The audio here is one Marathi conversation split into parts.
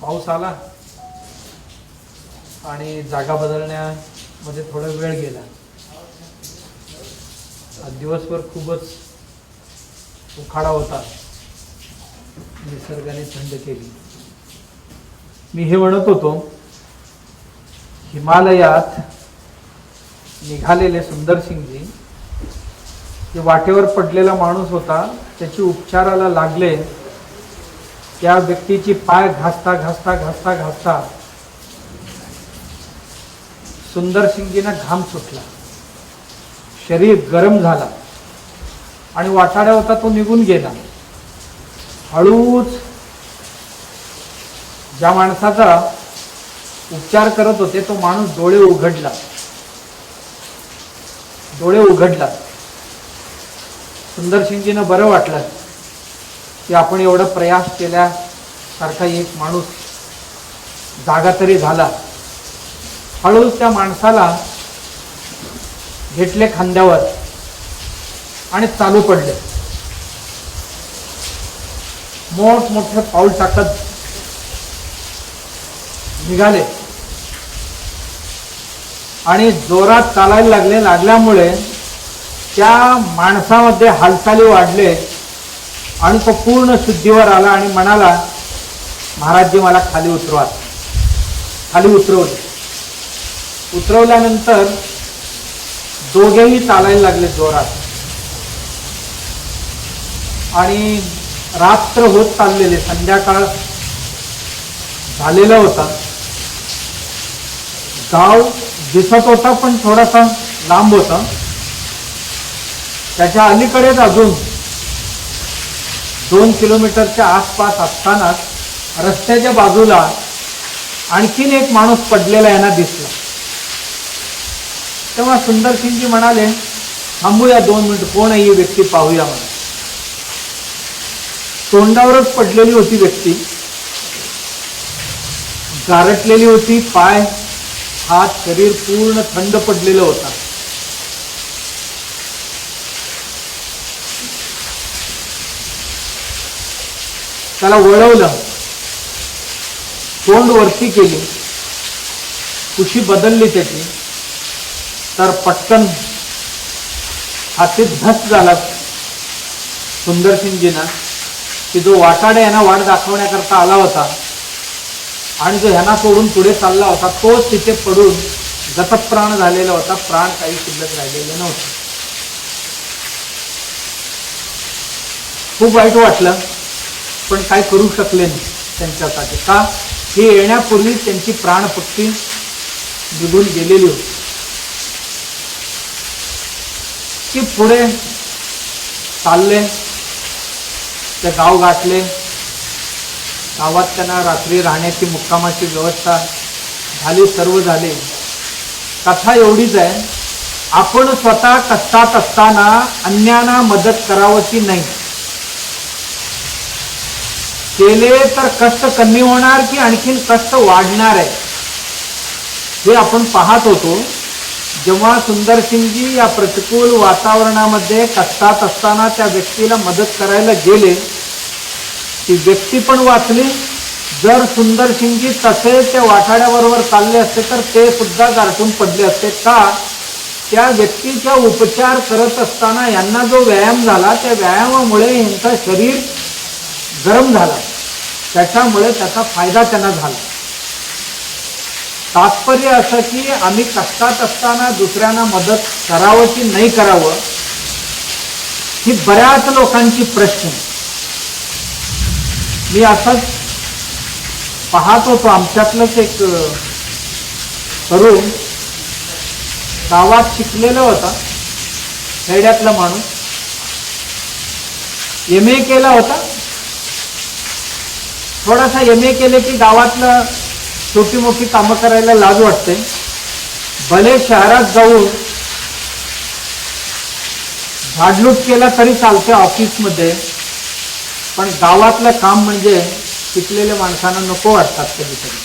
पाऊस आला आणि जागा बदलण्यामध्ये थोडा वेळ गेला. आज दिवसभर खूपच उखाडा होता, निसर्गाने थंड केली. मी हे म्हणत होतो, हिमालयात निघालेले सुंदरसिंगजी जे वाटेवर पडलेला माणूस होता, त्याची उपचाराला लागले. त्या व्यक्तीची पाय घासता घासता घासता घासता सुंदरसिंगजींना घाम सुटला, शरीर गरम झाला आणि वाटाड्या होता तो निघून गेला. हळूच ज्या माणसाचा उपचार करत होते तो माणूस डोळे उघडला. सुंदरसिंगजींना बरं वाटलं की आपण एवढा प्रयास केल्यासारखा एक माणूस जागा तरी झाला. हळूच त्या माणसाला घेतले खांद्यावर आणि चालू पडले. मोठमोठे पाऊल टाकत निघाले आणि जोरात चालायला लागल्यामुळे त्या माणसामध्ये हालचाली वाढले आणि तो पूर्ण शुद्धीवर आला आणि म्हणाला, महाराजजी मला खाली उतरवा. खाली उतरवल्यानंतर दोघेही चालायला लागले जोरात आणि रात्र होत चाललेले, संध्याकाळ झालेला होता. गाव दिसत होता पण थोडासा लांब होता. त्याच्या अलीकडेच अजून 2 किलोमीटरच्या आसपास असतानाच रस्त्याच्या बाजूला आणखीन एक माणूस पडलेला यांना दिसला. तेव्हा सुंदरसिंगजी म्हणाले, थांबूया 2 मिनिट, कोण आहे ही व्यक्ती पाहूया म्हणून. तोंडावरच पडलेली होती व्यक्ती, गारटलेली होती. पाय हात शरीर पूर्ण थंड पडलेलं होता. त्याला वळवलं, तोंड वरती केली, कुशी बदलली त्याची, तर पटकन हातीत धस झाला सुंदरसिंगजींना की जो वाटाडे यांना वाट दाखवण्याकरता आला होता आणि जो ह्यांना सोडून पुढे चालला होता तोच तिथे पडून गतप्राण झालेला होता. प्राण काही शिल्लक राहिलेले नव्हते. खूप वाईट वाटलं, पण काय करू शकले नाही त्यांच्यासाठी. का? हे येण्यापूर्वी त्यांची प्राणपक्षी निघून गेलेली होती. की पुढे चालले, ते गाव गाठले. गावात त्यांना रात्री राहण्याची मुक्कामाची व्यवस्था झाली, सर्व झाले. कथा एवढीच आहे, आपण स्वतः कष्टात असताना अन्यांना मदत करावं की नाही. केले तर कष्ट कमी होणार की आणखीन कष्ट वाढणार आहे हे आपण पाहत होतो. जेव्हा सुंदरसिंगजी या प्रतिकूल वातावरणामध्ये कष्टात असताना त्या व्यक्तीला मदत करायला गेले, ती व्यक्ती पण वाचली. जर सुंदरसिंगजी तसे त्या वाटाड्याबरोबर चालले असते तर ते सुद्धा गारठून पडले असते. का? त्या व्यक्तीचा उपचार करत असताना यांना जो व्यायाम झाला त्या व्यायामामुळे यांचं शरीर गरम झाला, त्याच्यामुळे त्याचा फायदा त्यांना झाला. तात्पर्य असं की आम्ही कष्टात असताना दुसऱ्यांना मदत करावं की नाही करावं ही बऱ्याच लोकांची प्रश्न. मी असंच पाहत होतो, आमच्यातलंच एक तरुण गावात शिकलेला होता, खेड्यातला माणूस, MA केला होता. थोडासा MA केले की गावातलं छोटी मोठी कामं करायला लाज वाटते. भले शहरात जाऊन झाडलूट केला तरी चालते ऑफिसमध्ये, पण गावातलं काम म्हणजे शिकलेल्या माणसांना नको वाटतात कधीतरी.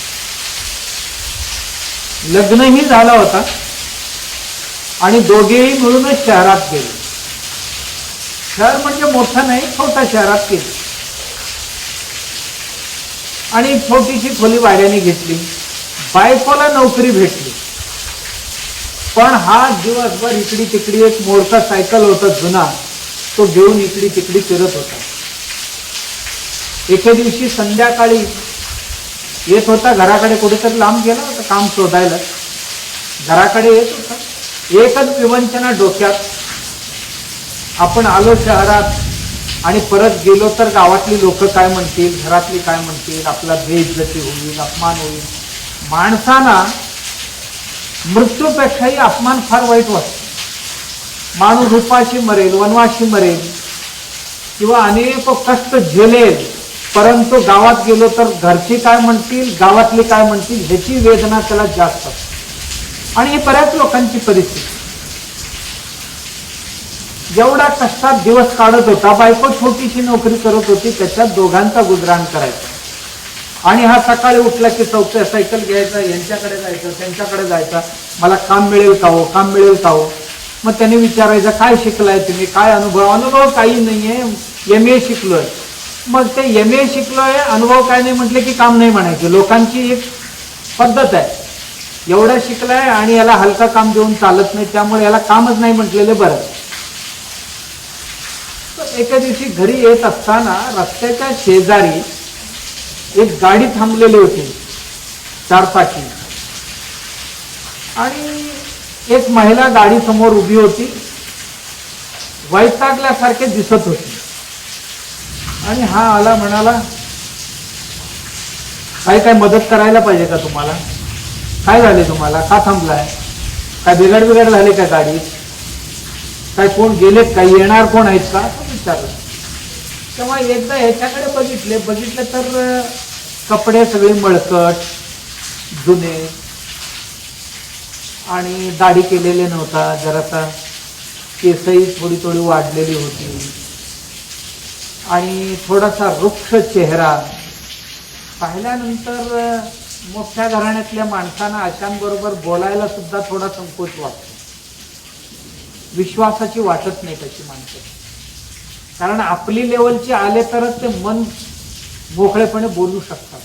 लग्नही झालं होता आणि दोघेही मिळूनच शहरात गेले. शहर म्हणजे मोठं नाही, छोट्या शहरात गेले. आणि एक छोटीशी खोली भाड्याने घेतली, बायकोला नोकरी भेटली. पण हा दिवसभर इकडी तिकडी एक मोडका सायकल होता जुना, तो घेऊन इकडी तिकडी फिरत होता. एके दिवशी संध्याकाळी येत होता घराकडे, कुठेतरी लांब गेला होता काम शोधायला, घराकडे येत होता. एकच विवंचना डोक्यात, आपण आलो शहरात आणि परत गेलो तर गावातली लोक काय म्हणतील, घरातली काय म्हणतील, आपला बेइज्जती होईल, अपमान होईल. माणसाना मृत्यूपेक्षाही अपमान फार वाईट वाटतो. माणूस उपाशी मरेल, वनवाशी मरेल किंवा अनेक कष्ट झेलेल, परंतु गावात गेलो तर घरची काय म्हणतील, गावातली काय म्हणतील, ह्याची वेदना त्याला जास्त असते. आणि ही बऱ्याच लोकांची परिस्थिती. जेवढा कष्टात दिवस काढत होता, बायको छोटीशी नोकरी करत होती, त्याच्यात दोघांचा गुजराण करायचा. आणि हा सकाळी उठला की चौथ्या सायकल घ्यायचा, यांच्याकडे जायचं, त्यांच्याकडे जायचा, मला काम मिळेल का हो, काम मिळेल का हो. मग त्याने विचारायचं, काय शिकलाय तुम्ही, काय अनुभव. अनुभव काही नाहीये, MA शिकलोय. मग ते MA शिकलोय, अनुभव काय नाही म्हटले की काम नाही म्हणायचे. लोकांची एक पद्धत आहे, एवढं शिकलाय आणि याला हलका काम देऊन चालत नाही, त्यामुळे याला कामच नाही म्हटलेले बरं. एका दिवशी घरी येत असताना रस्त्याच्या शेजारी एक गाडी थांबलेली होती, चारचाकी, आणि एक महिला गाडी समोर उभी होती, वैतागल्यासारखे दिसत होती. आणि हा आला, म्हणाला, काय मदत करायला पाहिजे का तुम्हाला, काय झाले तुम्हाला, का थांबलाय, काय बिघड झाले का गाडीत, काय कोण गेलेत, काय येणार कोण आहेत का, विचारलं. तेव्हा एकदा ह्याच्याकडे बघितले तर कपडे सगळे मळकट जुने आणि दाढी केलेले नव्हता, जरासा केसही थोडी वाढलेली होती आणि थोडासा रुक्ष चेहरा. पाहिल्यानंतर मोठ्या घराण्यातल्या माणसांना अशांबरोबर बोलायला सुद्धा थोडा संकोच वाटतो, विश्वासाची वाटत नाही तशी माणसं. कारण आपली लेवलची आले तरच ते मन मोकळेपणे बोलू शकतात.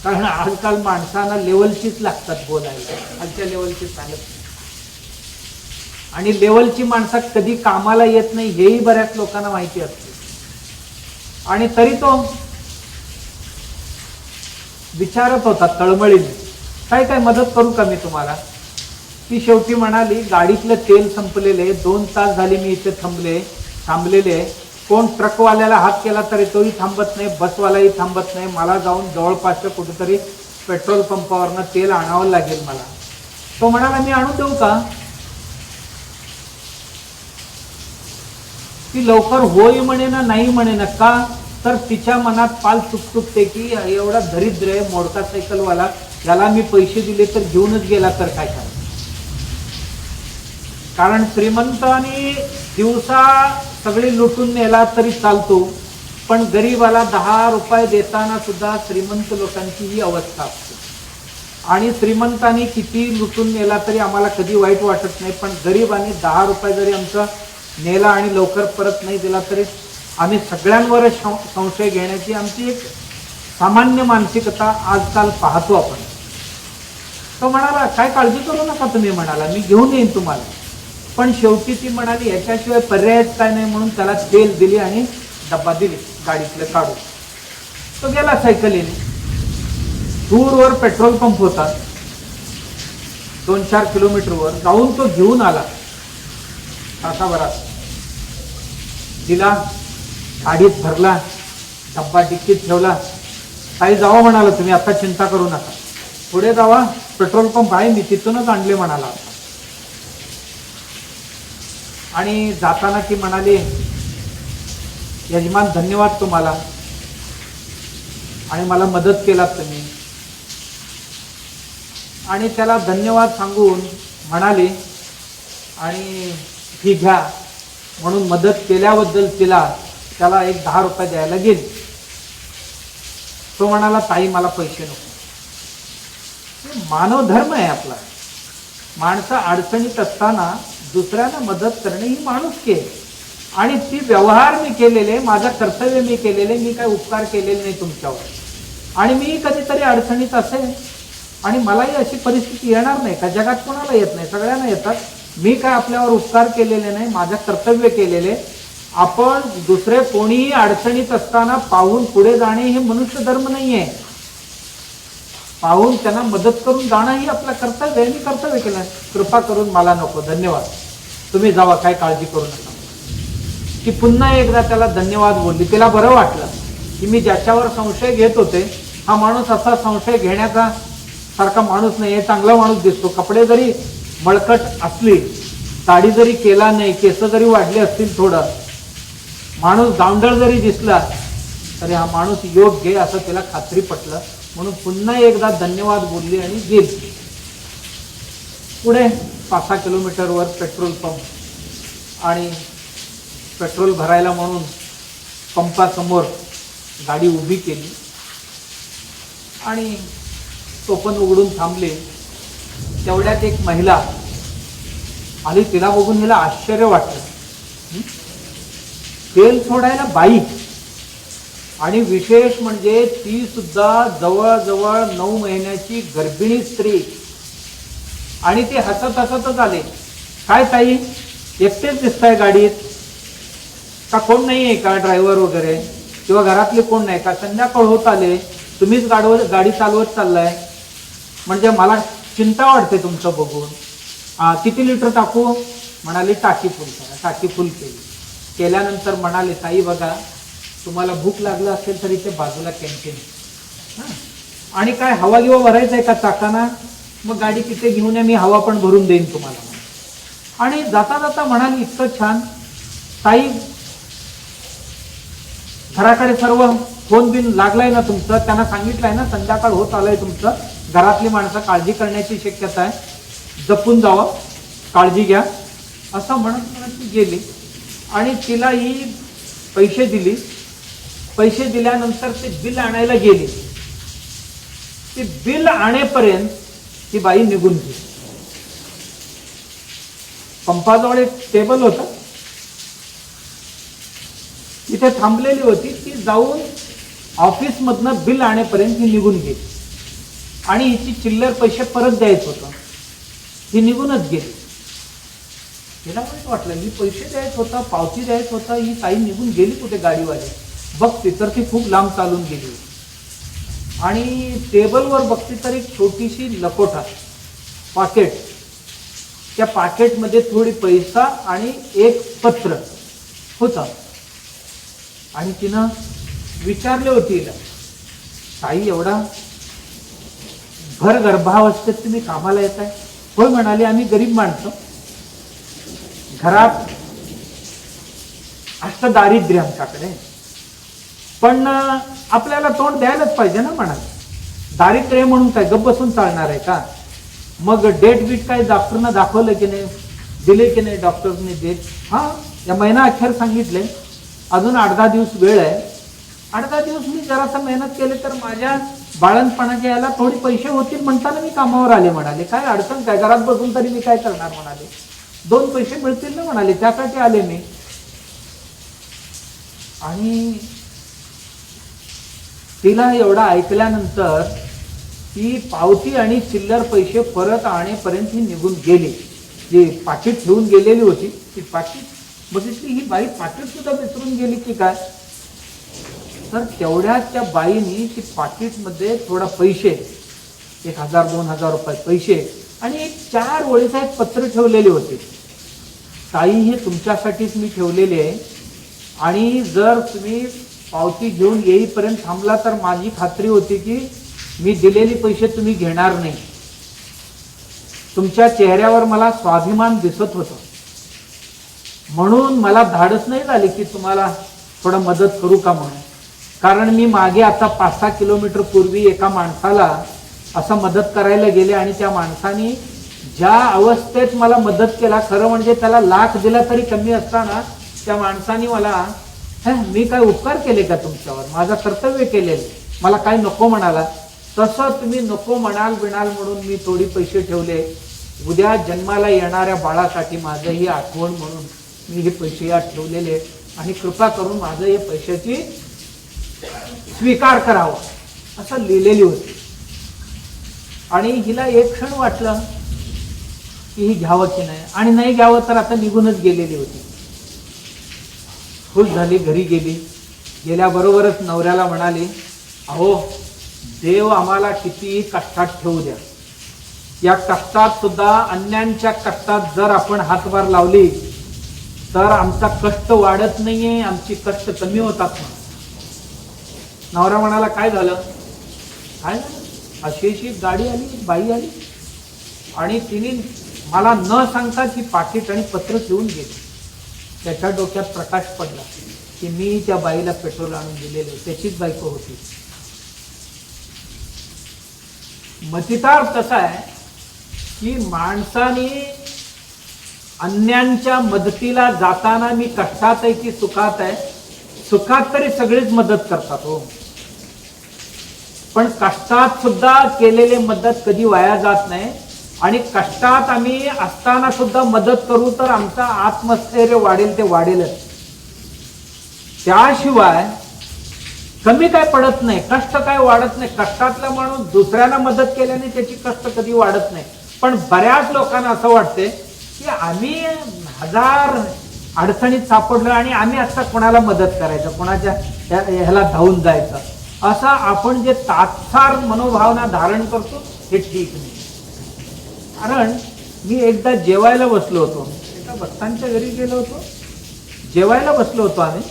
कारण आजकाल माणसांना लेवलचीच लागतात बोलायला, खालच्या लेवलची चालत नाही. आणि लेवलची माणसं कधी कामाला येत नाही हेही बऱ्याच लोकांना माहिती असते. आणि तरी तो विचारत होता तळमळीने, काय मदत करू का मी तुम्हाला. ती शेवटी म्हणाली, गाडीतलं तेल संपलेले, 2 तास झाले मी इथे थांबलेले, कोण ट्रकवाल्याला हात केला तरी तोही थांबत नाही, बसवालाही थांबत नाही, मला जाऊन जवळपासच्या कुठेतरी पेट्रोल पंपावरनं तेल आणावं लागेल मला. तो म्हणाला, मी आणून देऊ का. ती लवकर होई म्हणे ना नाही म्हणे ना, का तर तिच्या मनात पाल चुकचुकते की एवढा दरिद्र आहे मोडका सायकलवाला, याला मी पैसे दिले तर घेऊनच गेला तर काय करायचं. कारण श्रीमंतांनी दिवसा सगळी लुटून नेला तरी चालतो, पण गरीबाला 10 रुपये देताना सुद्धा श्रीमंत लोकांची ही अवस्था असते. आणि श्रीमंतांनी किती लुटून नेला तरी आम्हाला कधी वाईट वाटत नाही, पण गरीबांनी 10 रुपये जरी आमचा नेला आणि लवकर परत नाही दिला तरी आम्ही सगळ्यांवर संशय घेण्याची आमची एक सामान्य मानसिकता आजकाल पाहतो आपण. तो म्हणाला, काय काळजी करू नका तुम्ही, म्हणाला मी घेऊन येईन तुम्हाला. पण शेवटी ती म्हणाली, याच्याशिवाय पर्यायच काय नाही, म्हणून त्याला तेल दिली आणि डब्बा दिली गाडीतलं काढून. तो गेला सायकलीने. दूरवर पेट्रोल पंप होता, 2-4 किलोमीटरवर जाऊन तो घेऊन आला. तासाभरात दिला, गाडीत भरला, डब्बा डिक्कीत ठेवला. ताई जावा म्हणाला, तुम्ही आता चिंता करू नका, पुढे जावा, पेट्रोल पंप आहे, मी तिथूनच आणले म्हणाला. आणि जाताना ती म्हणाली, यजमान धन्यवाद तुम्हाला, आणि मला मदत केलात तुम्ही. आणि त्याला धन्यवाद सांगून म्हणाली, आणि ही घ्या म्हणून मदत केल्याबद्दल त्याला एक 10 रुपये द्यायला गेली. तो म्हणाला, ताई मला पैसे नको. मानव धर्म आहे आपला. माणसं अडचणीत असताना दुसऱ्यांना मदत करणे ही माणुसकी आहे. आणि ती व्यवहार मी केलेले, माझं कर्तव्य मी केलेले, मी काय उपकार केलेले नाही तुमच्यावर. आणि मी कधीतरी अडचणीत असेल आणि मलाही अशी परिस्थिती येणार नाही का? जगात कोणाला येत नाही, सगळ्यांना येतात. मी काय आपल्यावर उपकार केलेले नाही, माझं कर्तव्य केलेले. आपण दुसरे कोणीही अडचणीत असताना पाहून पुढे जाणे हे मनुष्य धर्म नाहीये. पाहून त्यांना मदत करून जाणं ही आपलं कर्तव्य आहे. मी कर्तव्य केलं. कृपा करून मला नको, धन्यवाद, तुम्ही जावा, काय काळजी करू नका. ती पुन्हा एकदा त्याला धन्यवाद बोलली. तिला बरं वाटलं की मी ज्याच्यावर संशय घेत होते हा माणूस असा संशय घेण्याचा सारखा माणूस नाही, हे चांगला माणूस दिसतो. कपडे जरी मळकट असली, दाढी जरी केला नाही, केस जरी वाढले असतील थोडं, माणूस गावंढळ जरी दिसला तरी हा माणूस योग्य आहे असं तिला खात्री पटलं. म्हणून पुन्हा एकदा धन्यवाद बोलली आणि गेली. पुढे 5-6 किलोमीटरवर पेट्रोल पंप आणि पेट्रोल भरायला म्हणून पंपासमोर गाडी उभी केली आणि टोपण उघडून थांबले. तेवढ्यात एक महिला आली. तिला बघून हिला आश्चर्य वाटलं. तेल सोडायला बाई, आणि विशेष म्हणजे ती सुद्धा जवळजवळ 9 महिन्याची गर्भिणी स्त्री. आणि ते हसत हसतच आले. काय ताई, एकटेच दिसताय गाडीत का? कोण नाही आहे का ड्रायव्हर वगैरे, किंवा घरातले कोण नाही का? संध्याकाळ होत आले, तुम्हीच गाडी चालवत चाललाय, म्हणजे मला चिंता वाटते तुमचं बघून. किती लिटर टाकू? म्हणाले टाकी फुल करा. टाकी फुल केली. केल्यानंतर म्हणाले, ताई बघा, तुम्हाला भूक लागला असेल तर इथे बाजूला कॅन्टीन, आणि काय हवा गिवा भरायचं आहे का चाकाना? मग गाडी तिथे घेऊन या, मी हवा पण भरून देईन तुम्हाला. आणि जाता जाता म्हणाली, इतकं छान ताई, घराकडे सर्व फोन बिन लागलाय ना तुमचं? त्यांना सांगितलंय ना संध्याकाळ होत आलंय तुमचं, घरातली माणसं काळजी करण्याची शक्यता आहे, जपून जावं, काळजी घ्या, असं म्हणत म्हणत ती गेली. आणि तिला ही पैसे दिली. पैसे दिल्यानंतर ते बिल आणायला गेली. ते बिल आणेपर्यंत ती बाई निघून गेली. पंपाजवळ एक टेबल होता, तिथे थांबलेली होती. ती जाऊन ऑफिस मधनं बिल आणेपर्यंत ती निघून गेली. आणि हिची चिल्लर पैसे परत द्यायचं होतं, ही निघूनच गेली. तिला वाईट वाटलं, ही पैसे द्यायचं होता, पावती द्यायचं होता, ही ताई निघून गेली कुठे? गाडीवाली बघते तर ती खूप लांब चालून गेली. आणि टेबलवर बघते तर एक छोटीशी लकोटा पाकिट, त्या पाकिटमध्ये थोडी पैसा आणि एक पत्र होतं. आणि तिनं विचारले होते हिला, ताई एवढा भर गर्भावस्थेत तुम्ही कामाला येताय? होय म्हणाले, आम्ही गरीब माणसं, घरात असतं दारिद्र्य आमच्याकडे, पण आपल्याला तोंड द्यायलाच पाहिजे ना. म्हणाले, दारिद्र्य म्हणून काय गप्प बसून चालणार आहे का? मग डेट बीट काय डॉक्टरना दाखवलं की नाही, दिले की नाही डॉक्टरने डेट? हा, या महिना अखेर सांगितले, अजून 8-10 दिवस वेळ आहे. 8-10 दिवस मी जरासा मेहनत केले तर माझ्या बाळणपणाच्या याला थोडे पैसे होतील म्हणताना मी कामावर आले. म्हणाले, काय अडचण काय, घरात बसून तरी मी काय करणार? म्हणाले, 2 पैसे मिळतील ना, म्हणाले, त्यासाठी आले मी. आणि तिला एवढा ऐकल्यानंतर ती पावती आणि चिल्लर पैसे परत आणेपर्यंत ही निघून गेली. जी पाकिट ठेवून गेलेली होती ती पाकिट बघितली, ही बाई पाकिट सुद्धा विसरून गेली की काय? तर तेवढ्यात त्या बाईनी ती पाकिटमध्ये थोडा पैसे, 1000-2000 रुपये पैसे आणि एक 4 ओळीचं एक पत्र ठेवलेले होते. ताई, हे तुमच्यासाठीच मी ठेवलेले आहे, आणि जर तुम्ही पावती घेऊन येईपर्यंत थांबला तर माझी खात्री होती की मी दिलेले पैसे तुम्ही घेणार नाही. तुमच्या चेहऱ्यावर मला स्वाभिमान दिसत होतं, म्हणून मला धाडस नाही झाले की तुम्हाला थोडं मदत करू का म्हणून. कारण मी मागे आता 5-6 किलोमीटर पूर्वी एका माणसाला असं मदत करायला गेले, आणि त्या माणसाने ज्या अवस्थेत मला मदत केला, खरं म्हणजे त्याला लाख दिला तरी कमी असताना त्या माणसाने मला, मी काय उपकार केले का तुमच्यावर? माझं कर्तव्य केलेलं, मला काय नको म्हणाला. तसं तुम्ही नको म्हणाल म्हणून मी थोडी पैसे ठेवले. उद्या जन्माला येणाऱ्या बाळासाठी माझं ही आठवण म्हणून मी हे पैसे यात ठेवलेले, आणि कृपा करून माझं हे पैशाची स्वीकार करावा. असं लिहिलेली होती. आणि हिला एक क्षण वाटलं की ही घ्यावं की नाही, आणि नाही घ्यावं तर आता निघूनच गेलेली होती. खुश झाली, घरी गेली. गेल्याबरोबरच नवऱ्याला म्हणाली, अहो देव आम्हाला कितीही कष्टात ठेवू द्या, या कष्टात सुद्धा अन्यांच्या कष्टात जर आपण हातभार लावली तर आमचा कष्ट वाढत नाहीये, आमची कष्ट कमी होतात. नवरा म्हणाला, काय झालं? काय झालं? अशी गाडी आली, बाई आली आणि तिने मला न सांगता ती पाकिट आणि पत्र घेऊन गेली. त्याच्या डोक्यात प्रकाश पडला की मी त्या बाईला पेट्रोल आणून दिलेले, त्याचीच बायको होती. मतितार्थ तसा आहे की माणसाने अन्यांच्या मदतीला जाताना मी कष्टात आहे की सुखात आहे, सुखात तरी सगळेच मदत करतात हो, पण कष्टात सुद्धा केलेले मदत कधी वाया जात नाही. आणि कष्टात आम्ही असताना सुद्धा मदत करू तर आमचा आत्मस्थैर्य वाढेल, ते वाढेलच. त्याशिवाय कमी काय पडत नाही, कष्ट काय वाढत नाही. कष्टातला माणूस दुसऱ्यांना मदत केल्याने त्याची कष्ट कधी वाढत नाही. पण बऱ्याच लोकांना असं वाटते की आम्ही हजार अडचणीत सापडलो आणि आम्ही आता कोणाला मदत करायचं, कोणाच्या ह्याला धावून जायचं, असा आपण जे तात्सार मनोभावना धारण करतो हे ठीक नाही. कारण मी एकदा जेवायला बसलो होतो, एका भक्तांच्या घरी गेलो होतो, जेवायला बसलो होतो आम्ही,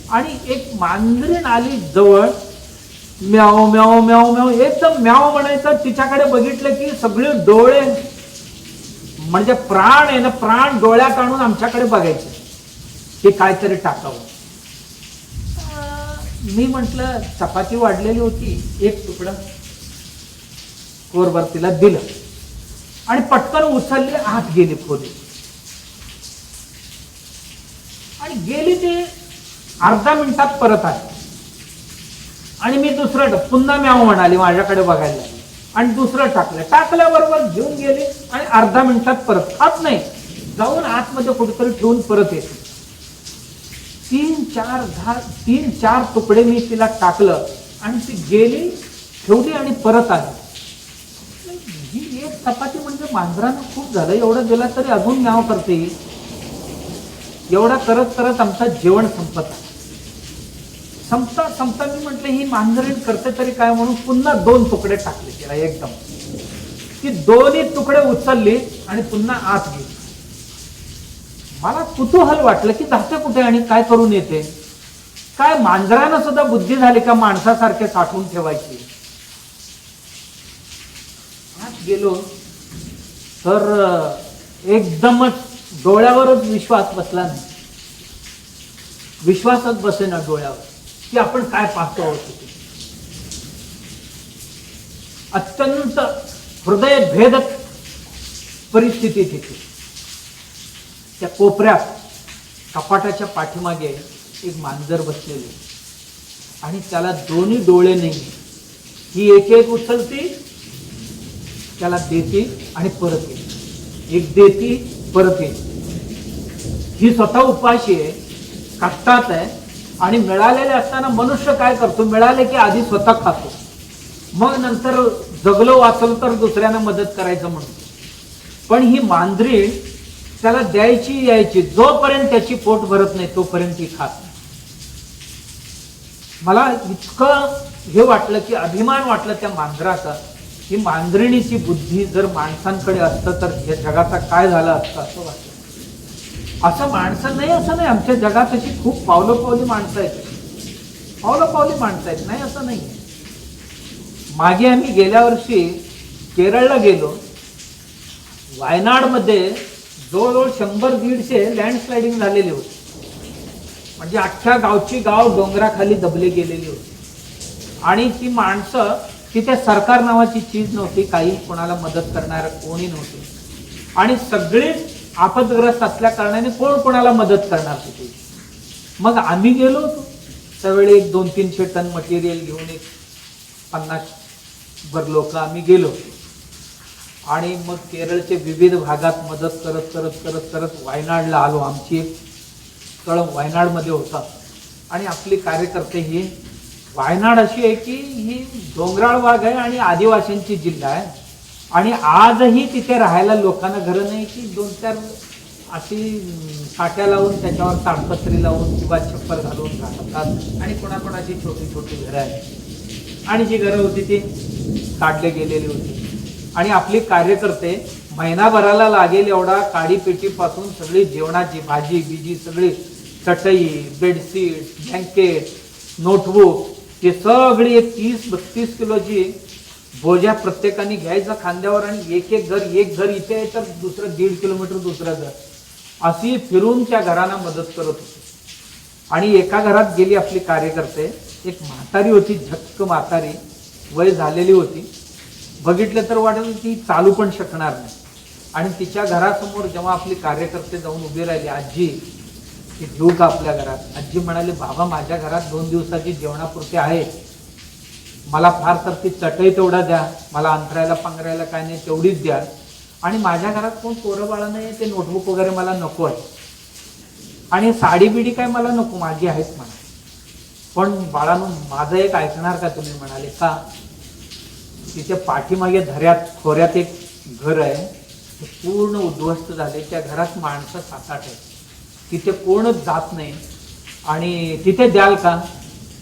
आणि एक मांजरीण आली जवळ, म्याव म्याव म्याव म्याव, एकदम म्याव म्हणायचं. तिच्याकडे बघितलं की सगळे डोळे म्हणजे प्राण आहे ना, प्राण डोळ्यात आणून आमच्याकडे बघायचे की काहीतरी टाकावं. मी म्हटलं, चपाती वाढलेली होती, एक तुकडा कोरभर तिला दिलं आणि पटकन उचलली, आत गेली खोली आणि गेली. ते अर्धा मिनिटात परत आली आणि मी दुसरं पुन्हा म्याव म्हणाली, माझ्याकडे बघायला, आणि दुसरं टाकल्याबरोबर घेऊन गेली आणि अर्धा मिनिटात परत. खात नाही, जाऊन आतमध्ये कुठेतरी ठेवून परत येते. 3-4 तुकडे मी तिला टाकलं आणि ती गेली, ठेवली आणि परत आली. ही एक चपाती म्हणजे मांजरानं खूप झालं, एवढं दिला तरी अजून म्याव करते. एवढा करत करत आमचं जेवण संपत संपता मी म्हटलं ही मांजरीण करते तरी काय, म्हणून पुन्हा 2 तुकडे टाकले तिला एकदम. ती दोन्ही तुकडे उचलली आणि पुन्हा आत गेली. मला कुतूहल वाटलं की जाते कुठे आणि काय करून येते. काय मांजरानं सुद्धा बुद्धी झाली का माणसासारखे साठवून ठेवायची. आत गेलो तर एकदमच डोळ्यावरच विश्वास बसला नाही, विश्वासच बसेना डोळ्यावर की आपण काय पाहतो आहोत. अत्यंत हृदयभेदक परिस्थिती तिथे. त्या कोपऱ्यात कपाटाच्या पाठीमागे एक मांजर बसलेले आणि त्याला दोन्ही डोळे नाही. ही एक उचलती, त्याला देते आणि परत येते, एक देती परत येते. ही स्वतः उपाशी आहे, कष्टात आहे, आणि मिळालेले असताना मनुष्य काय करतो, मिळाले की आधी स्वतः खातो, मग नंतर जगलो वाचलो तर दुसऱ्यांना मदत करायचं म्हणतो. पण ही मांजरी त्याला द्यायची यायची, जोपर्यंत त्याची पोट भरत नाही तोपर्यंत ती खात नाही. मला इतकं हे वाटलं की अभिमान वाटलं त्या मांजराचा, ही मांजरिणीची बुद्धी जर माणसांकडे असतं तर या जगाचा काय झालं असतं असं वाटलं. असं माणसं नाही, असं नाही, आमच्या जगात अशी खूप पावलोपावली माणसं आहेत, पावलोपावली माणसं आहेत, नाही असं नाही. मागे आम्ही गेल्या वर्षी केरळला गेलो. वायनाडमध्ये जवळजवळ 100-150 लँडस्लायडिंग झालेली होती. म्हणजे अख्ख्या गावची गाव डोंगराखाली दबले गेलेली होती. आणि ती माणसं, तिथे सरकार नावाची चीज नव्हती, काही कोणाला मदत करणारं कोणी नव्हते, आणि सगळे आपदग्रस्त असल्या कारणाने कोण कोणाला मदत करणार तिथे. मग आम्ही गेलो होतो त्यावेळी 200-300 टन मटेरियल घेऊन, एक 50 लोक आम्ही गेलो. आणि मग केरळचे विविध भागात मदत करत करत करत करत वायनाडला आलो. आमची एक तळ वायनाडमध्ये होता आणि आपले कार्यकर्ते हे वायनाड अशी आहे की ही डोंगराळ भाग आहे आणि आदिवासींची जिल्हा आहे आणि आजही तिथे राहायला लोकांना घरं नाही की 2-4 अशी साठ्या लावून त्याच्यावर ताडपत्री लावून किंवा छप्पर घालून राहतात आणि कोणाकोणाची छोटी छोटी घरं आहेत आणि जी घरं होती ती काढले गेलेली होती आणि आपली कार्यकर्ते महिनाभराला लागेल एवढा काडी पेटीपासून सगळी जेवणाची भाजी बिजी सगळी चटई बेडशीट ब्लँकेट नोटबुक हे सगळी एक 30-32 किलोची बोजा प्रत्येकाने घ्यायचा खांद्यावर आणि एक घर इथे आहे तर दुसरं 1.5 किलोमीटर दुसरं घर अशी फिरून त्या घरांना मदत करत होती. आणि एका घरात गेली आपली कार्यकर्ते, एक म्हातारी होती, झक्क म्हातारी, वय झालेली होती, बघितलं तर वाटलं ती चालू पण शकणार नाही. आणि तिच्या घरासमोर जेव्हा आपली कार्यकर्ते जाऊन उभी राहिली, आजी ती घेऊ का आपल्या घरात? आजी म्हणाली, बाबा माझ्या घरात 2 दिवसाची जेवणापुरती आहे, मला फार तर ती चटई तेवढा द्या, मला अंतरायला पांघरायला काय नाही तेवढीच द्या, आणि माझ्या घरात कोण पोरं बाळा नाही, ते नोटबुक वगैरे मला नको आहे, आणि साडी बिडी काय मला नको, माझी आहेच म्हणा, पण बाळांनो माझं एक ऐकणार का तुम्ही? म्हणाले, का? तिथे पाठीमागे धऱ्यात खोऱ्यात एक घर आहे, ते पूर्ण उद्ध्वस्त झाले, त्या घरात माणसं 7-8 आहेत, तिथे कोणच जात नाही, आणि तिथे द्याल का?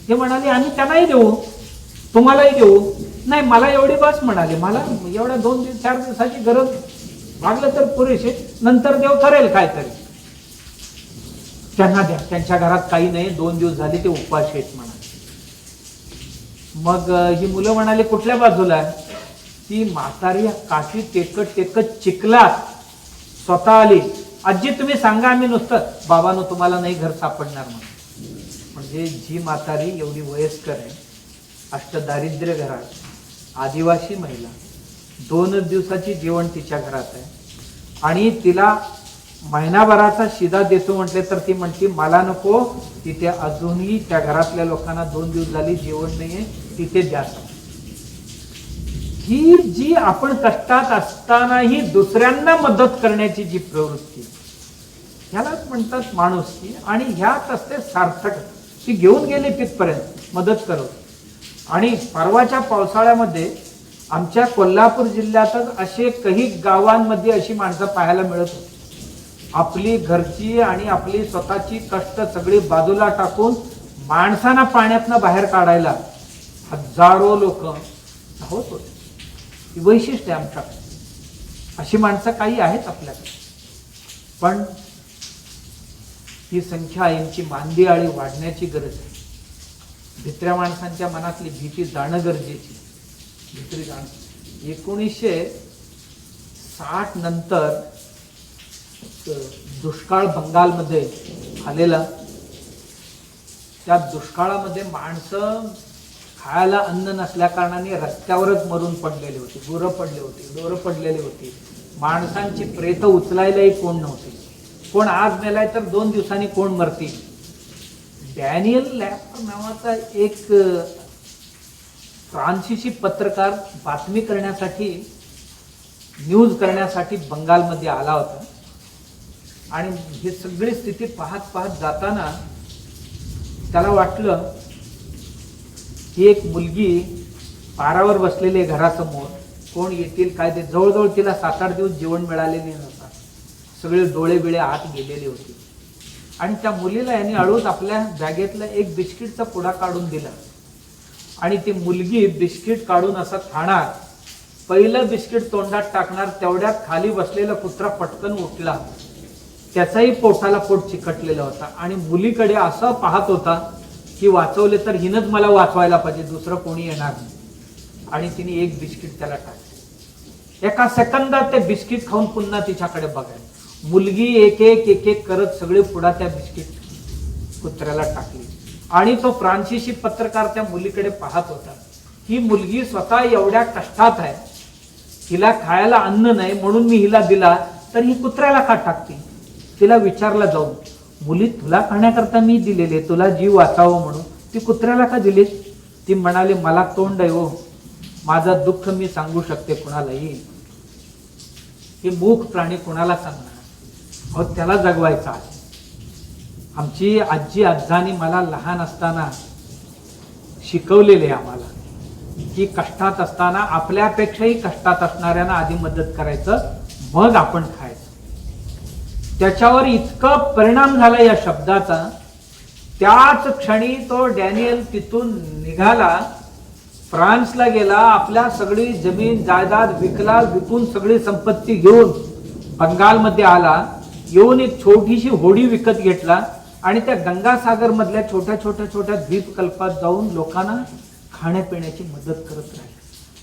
ते म्हणाले, आम्ही त्यांनाही देऊ, तुम्हालाही देऊ. नाही मला एवढी बस म्हणाले, मला एवढ्या 2-4 दिवसाची गरज लागलं तर पुरेशी, नंतर देव करेल काहीतरी, त्यांना द्या, त्यांच्या घरात काही नाही, 2 दिवस झाले ते उपाशी आहेत म्हणाले. मग ही मुलं म्हणाले, कुठल्या बाजूला? ती म्हातारी काठी टेकत चिखलात स्वतः आली, आजी तुम्ही सांगा, आम्ही नुसतं, बाबांनो तुम्हाला नाही घर सापडणार म्हणून. म्हणजे जी म्हातारी एवढी वयस्कर आहे, अष्टदारिद्र्य घरात, आदिवासी महिला, 2 दिवसाची जेवण तिच्या घरात आहे, आणि तिला महिनाभराचा शिदा देतो म्हटले तर ती म्हणते मला नको, तिथे अजूनही त्या घरातल्या लोकांना 2 दिवस झाली जेवण नाहीये, तिथे द्या. ही जी आपण कष्टात असतानाही दुसऱ्यांना मदत करण्याची जी प्रवृत्ती, ह्यालाच म्हणतात माणुसकी, आणि ह्यात असते सार्थक. ती घेऊन गेली तिथपर्यंत मदत करत. आणि परवाच्या पावसाळ्यामध्ये आमच्या कोल्हापूर जिल्ह्यातच असे काही गावांमध्ये अशी माणसं पाहायला मिळत होती, आपली घरची आणि आपली स्वतःची कष्ट सगळी बाजूला टाकून माणसांना पाण्यातनं बाहेर काढायला हजारो लोक धावत होते. ही वैशिष्ट्य आमच्याकडे, अशी माणसं काही आहेत आपल्याकडे, पण ही संख्या यांची मांदी आळी वाढण्याची गरज आहे. भित्र्या माणसांच्या मनातली भीती जाणं गरजेची. भित्री जाणं 1960 नंतर दुष्काळ बंगालमध्ये आलेला, त्या दुष्काळामध्ये माणसं खायला अन्न नसल्या कारणाने रस्त्यावरच मरून पडलेले होते, गुरं पडले होते, डोरं पडलेले होते, माणसांची प्रेत उचलायलाही कोण नव्हते, कोण आज मेलाय तर 2 दिवसांनी कोण मरतील. डॅनियल लॅपर नावाचा एक फ्रान्सिसी पत्रकार बातमी करण्यासाठी, न्यूज करण्यासाठी बंगालमध्ये आला होता, आणि ही सगळी स्थिती पाहत जाताना त्याला वाटलं की एक मुलगी पारावर बसलेली घरासमोर, कोण येतील काय ते, जवळजवळ तिला 7-8 दिवस जेवण मिळालेले नव्हतं, सगळे डोळे बिळे आत गेलेले होते, आणि त्या मुलीला यांनी हळूच आपल्या बॅगेतला एक बिस्किटचा पुडा काढून दिला, आणि ती मुलगी बिस्किट काढून असं खाणार, पहिलं बिस्किट तोंडात टाकणार, तेवढ्यात खाली बसलेला कुत्रा पटकन उठला, त्याचाही पोटाला पोट चिकटलेला होता, आणि मुलीकडे असं पाहत होता की वाचवले तर हिनच मला वाचवायला पाहिजे, दुसरं कोणी येणार नाही, आणि तिने एक बिस्किट त्याला टाकले. एका सेकंदात ते बिस्किट खाऊन पुन्हा तिच्याकडे बघायला, मुलगी एक एक करत सगळे पुढा त्या बिस्किट कुत्र्याला टाकली, आणि तो फ्रान्सिसी पत्रकार त्या मुलीकडे पाहत होता. ही मुलगी स्वतः एवढ्या कष्टात आहे, हिला खायला अन्न नाही म्हणून मी हिला दिला, तर ही कुत्र्याला का टाकते? तिला विचारला जाऊन, मुली तुला खाण्याकरता मी दिलेले, तुला जीव वाचावं म्हणून, ती कुत्र्याला का दिलीस? ती म्हणाली, मला तोंड आहे हो, माझं दुःख मी सांगू शकते कुणालाही, हे मूक प्राणी कुणाला सांगणार? अहो त्याला जगवायचा आहे. आमची आजी आजानी मला लहान असताना शिकवलेले आहे आम्हाला की कष्टात असताना आपल्यापेक्षाही कष्टात असणाऱ्यांना आधी मदत करायचं, मग आपण खायचं. त्याच्यावर इतका परिणाम झाला या शब्दाचा. त्याच क्षणी तो डॅनियल तिथून निघाला, फ्रान्सला गेला, आपल्या सगळी जमीन जायदाद विकला, विकून सगळी संपत्ती घेऊन बंगालमध्ये आला. येऊन एक छोटीशी होडी विकत घेतला आणि त्या गंगासागर मधल्या छोट्या छोट्या छोट्या द्वीपकल्पात जाऊन लोकांना खाण्यापिण्याची मदत करत राहिले.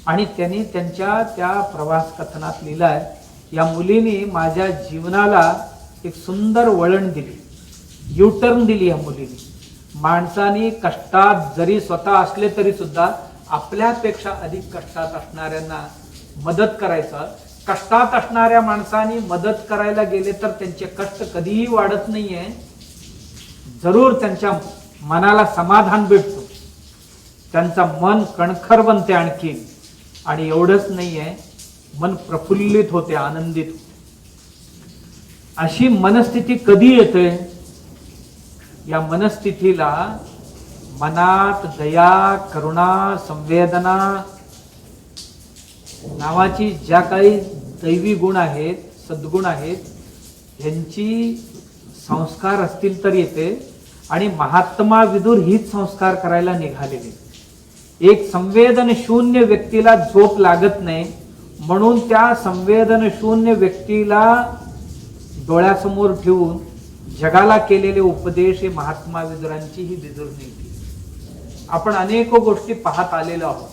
आणि त्यांनी त्यांच्या त्या प्रवास कथनात लिहिलाय, या मुलीने माझ्या जीवनाला एक सुंदर वळण दिली, युटर्न दिली. या मुलीने माणसाने कष्टात जरी स्वतः असले तरी सुद्धा आपल्यापेक्षा अधिक कष्टात असणाऱ्यांना मदत करायचं. कष्टात असणाऱ्या माणसाने मदत करायला गेले तर त्यांचे कष्ट कधीही वाढत नाहीये, जरूर त्यांच्या मनाला समाधान भेटतो, त्यांचं मन कणखर बनते आणखी. आणि एवढंच नाहीये, मन प्रफुल्लित होते, आनंदित होते. अशी मनस्थिती कधी येते? या मनस्थितीला मनात दया, करुणा, संवेदना नावाची ज्या काही दैवी गुण आहेत, सद्गुण आहेत, यांची संस्कार असतील तर येते. आणि महात्मा विदुर हीच संस्कार करायला निघालेले. एक संवेदन शून्य व्यक्तीला झोप लागत नाही, म्हणून त्या संवेदन शून्य व्यक्तीला डोळ्यासमोर ठेवून जगाला केलेले उपदेश हे महात्मा विदुरांची ही विदुर नीती. आपण अनेक गोष्टी पाहत आलेलो आहोत.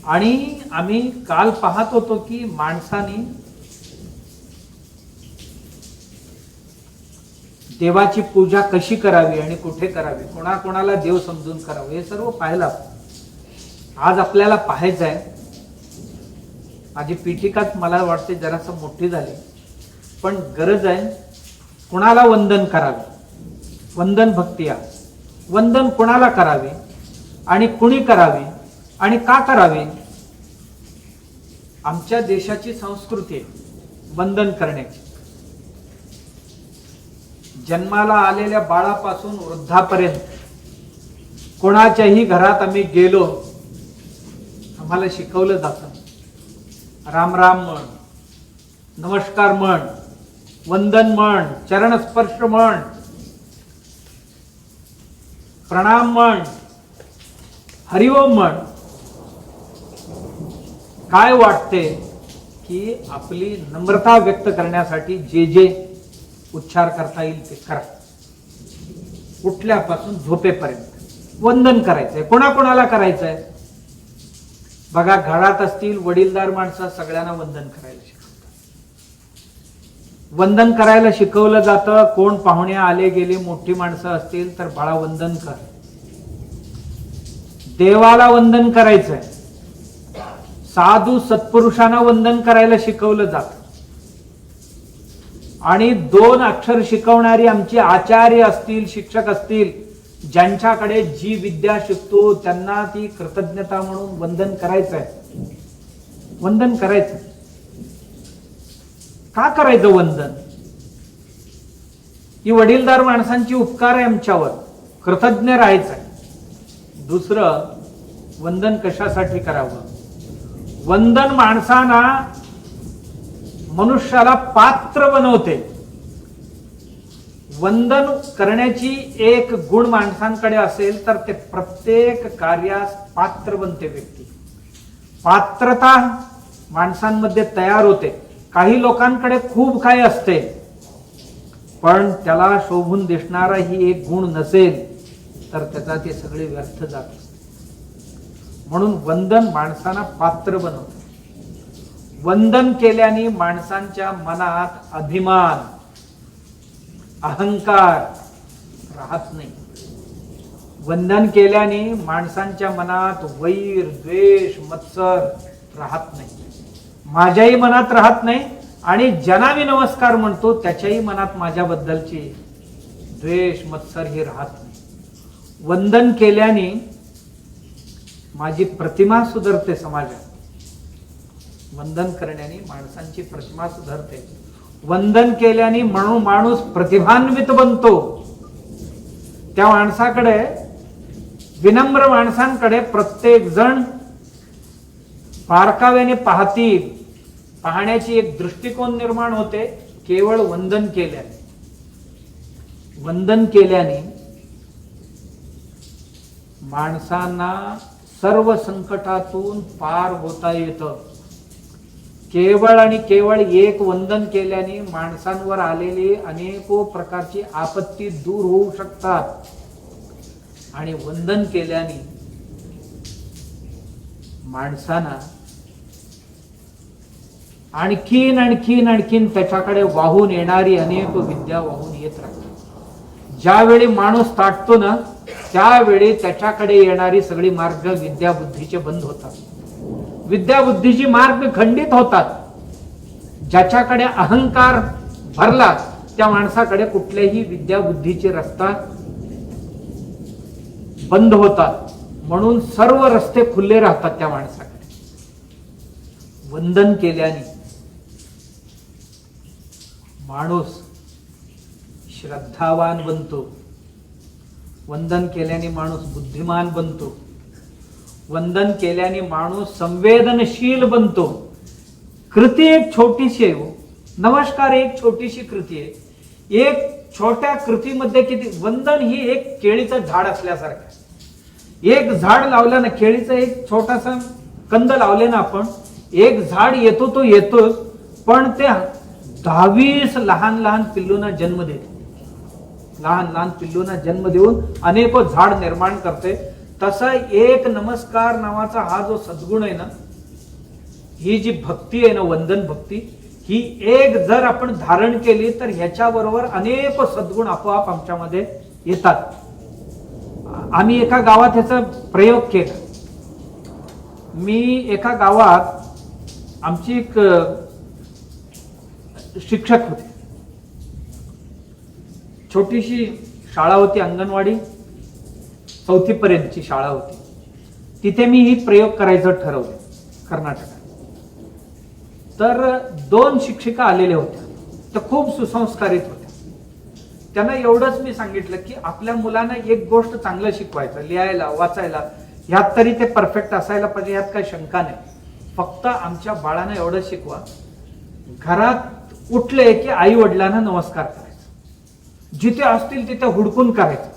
आणि आम्ही काल पाहत होतो की माणसाने देवाची पूजा कशी करावी आणि कुठे करावी, कोणाकोणाला देव समजून करावं, हे सर्व पाहिलं. आज आपल्याला पाहायचं आहे. माझी पीठिकाच मला वाटते जरासं मोठी झाली, पण गरज आहे कुणाला वंदन करावे, वंदन भक्ती आहे. वंदन कुणाला करावे आणि कुणी करावे आणि का करावे? आमच्या देशाची संस्कृती आहे वंदन करण्याची. जन्माला आलेल्या बाळापासून वृद्धापर्यंत कोणाच्याही घरात आम्ही गेलो, आम्हाला शिकवलं जातं, राम राम म्हण, नमस्कार म्हण, वंदन म्हण, चरणस्पर्श म्हण, प्रणाम म्हण, हरिओम म्हण. काय वाटते की आपली नम्रता व्यक्त करण्यासाठी जे जे उच्चार करता येईल ते करा. उठल्यापासून झोपेपर्यंत वंदन करायचंय. कोणाकोणाला करायचंय? बघा, घरात असतील वडीलधार माणसं, सगळ्यांना वंदन करायला शिकवतात. वंदन करायला शिकवलं जातं. कोण पाहुणे आले गेले मोठी माणसं असतील तर बाळा वंदन कर. देवाला वंदन करायचंय. साधू सत्पुरुषांना वंदन करायला शिकवलं जातं. आणि 2 अक्षर शिकवणारी आमची आचार्य असतील, शिक्षक असतील, ज्यांच्याकडे जी विद्या शिकतो त्यांना ती कृतज्ञता म्हणून वंदन करायचंय. वंदन करायचं. का करायचं वंदन? ही वडीलधार माणसांची उपकार आहे आमच्यावर, कृतज्ञ राहायचंय. दुसरं, वंदन कशासाठी करावं? वंदन माणसांना, मनुष्याला पात्र बनवते. वंदन करण्याची एक गुण माणसांकडे असेल तर ते प्रत्येक कार्यास पात्र बनते व्यक्ती. पात्रता माणसांमध्ये तयार होते. काही लोकांकडे खूप काही असते, पण त्याला शोभून दिसणारा ही एक गुण नसेल तर त्याचा ते सगळे व्यर्थ जात असते. म्हणून वंदन माणसांना पात्र बनवते. वंदन केल्याने माणसांच्या मनात अभिमान, अहंकार राहत नाही. वंदन केल्याने माणसांच्या मनात वैर, द्वेष, मत्सर राहत नाही. माझ्याही मनात राहत नाही आणि ज्यांना मी नमस्कार म्हणतो त्याच्याही मनात माझ्याबद्दलची द्वेष, मत्सर हे राहत नाही. वंदन केल्याने माझी प्रतिमा सुधारते समाजात. वंदन करण्याने माणसांची प्रतिमा सुधारते. वंदन केल्याने माणूस प्रतिभान्वित बनतो. त्या माणसाकडे विनम्र माणसांकडे प्रत्येक जण बारकाव्याने पाहतील, पाहण्याची एक दृष्टिकोन निर्माण होते केवळ वंदन केल्याने. वंदन केल्याने माणसांना सर्व संकटातून पार होता येतं. केवळ आणि केवळ एक वंदन केल्याने माणसांवर आलेली अनेको प्रकारची आपत्ती दूर होऊ शकतात. आणि वंदन केल्याने माणसांना आणखीन आणखीन आणखीन त्याच्याकडे वाहून येणारी अनेक विद्या वाहून येत राहतात. ज्यावेळी माणूस ताटतो ना, त्यावेळी त्याच्याकडे येणारी सगळी मार्ग विद्या बुद्धीचे बंद होतात. विद्या बुद्धीची मार्ग खंडित होतात. ज्याच्याकडे अहंकार भरला त्या माणसाकडे कुठल्याही विद्या बुद्धीचे रस्ता बंद होतात. म्हणून सर्व रस्ते खुले राहतात त्या माणसाकडे. वंदन केल्याने माणूस श्रद्धावान बनतो. वंदन केल्याने माणूस बुद्धिमान बनतो. वंदन केल्याने माणूस संवेदनशील बनतो. कृती एक छोटीशी आहे. नमस्कार एक छोटीशी कृती आहे. एक छोट्या कृतीमध्ये किती. वंदन ही एक केळीचं झाड असल्यासारखं. एक झाड लावलं ना, केळीचं एक छोटासा कंद लावले ना आपण, एक झाड येतो तो येतोच, पण ते 10-20 लहान लहान पिल्लूंना जन्म देते. लहान लहान पिल्लूंना जन्म देऊन अनेको झाड निर्माण करते. तसा एक नमस्कार नावाचा हा जो सद्गुण आहे ना, ही जी भक्ती आहे ना, वंदन भक्ती, ही एक जर आपण धारण केली तर ह्याच्याबरोबर अनेक सद्गुण आपोआप आमच्यामध्ये येतात. आम्ही एका गावात ह्याचा प्रयोग केला. मी एका गावात आमची एक शिक्षक होते. छोटीशी शाळा होती, अंगणवाडी 4थी पर्यंतची शाळा होती. तिथे मी ही प्रयोग करायचं ठरवलं कर्नाटकात. तर 2 शिक्षिका आलेल्या होत्या. त्या खूप सुसंस्कारित होत्या. त्यांना एवढंच मी सांगितलं की आपल्या मुलांना एक गोष्ट चांगलं शिकवायचं, लिहायला वाचायला, ह्यात तरी ते परफेक्ट असायला पाहिजे, ह्यात काही शंका नाही. फक्त आमच्या बाळांना एवढं शिकवा, घरात उठले की आई वडिलांना नमस्कार करायचा. जिथे असतील तिथे हुडकून करायचं.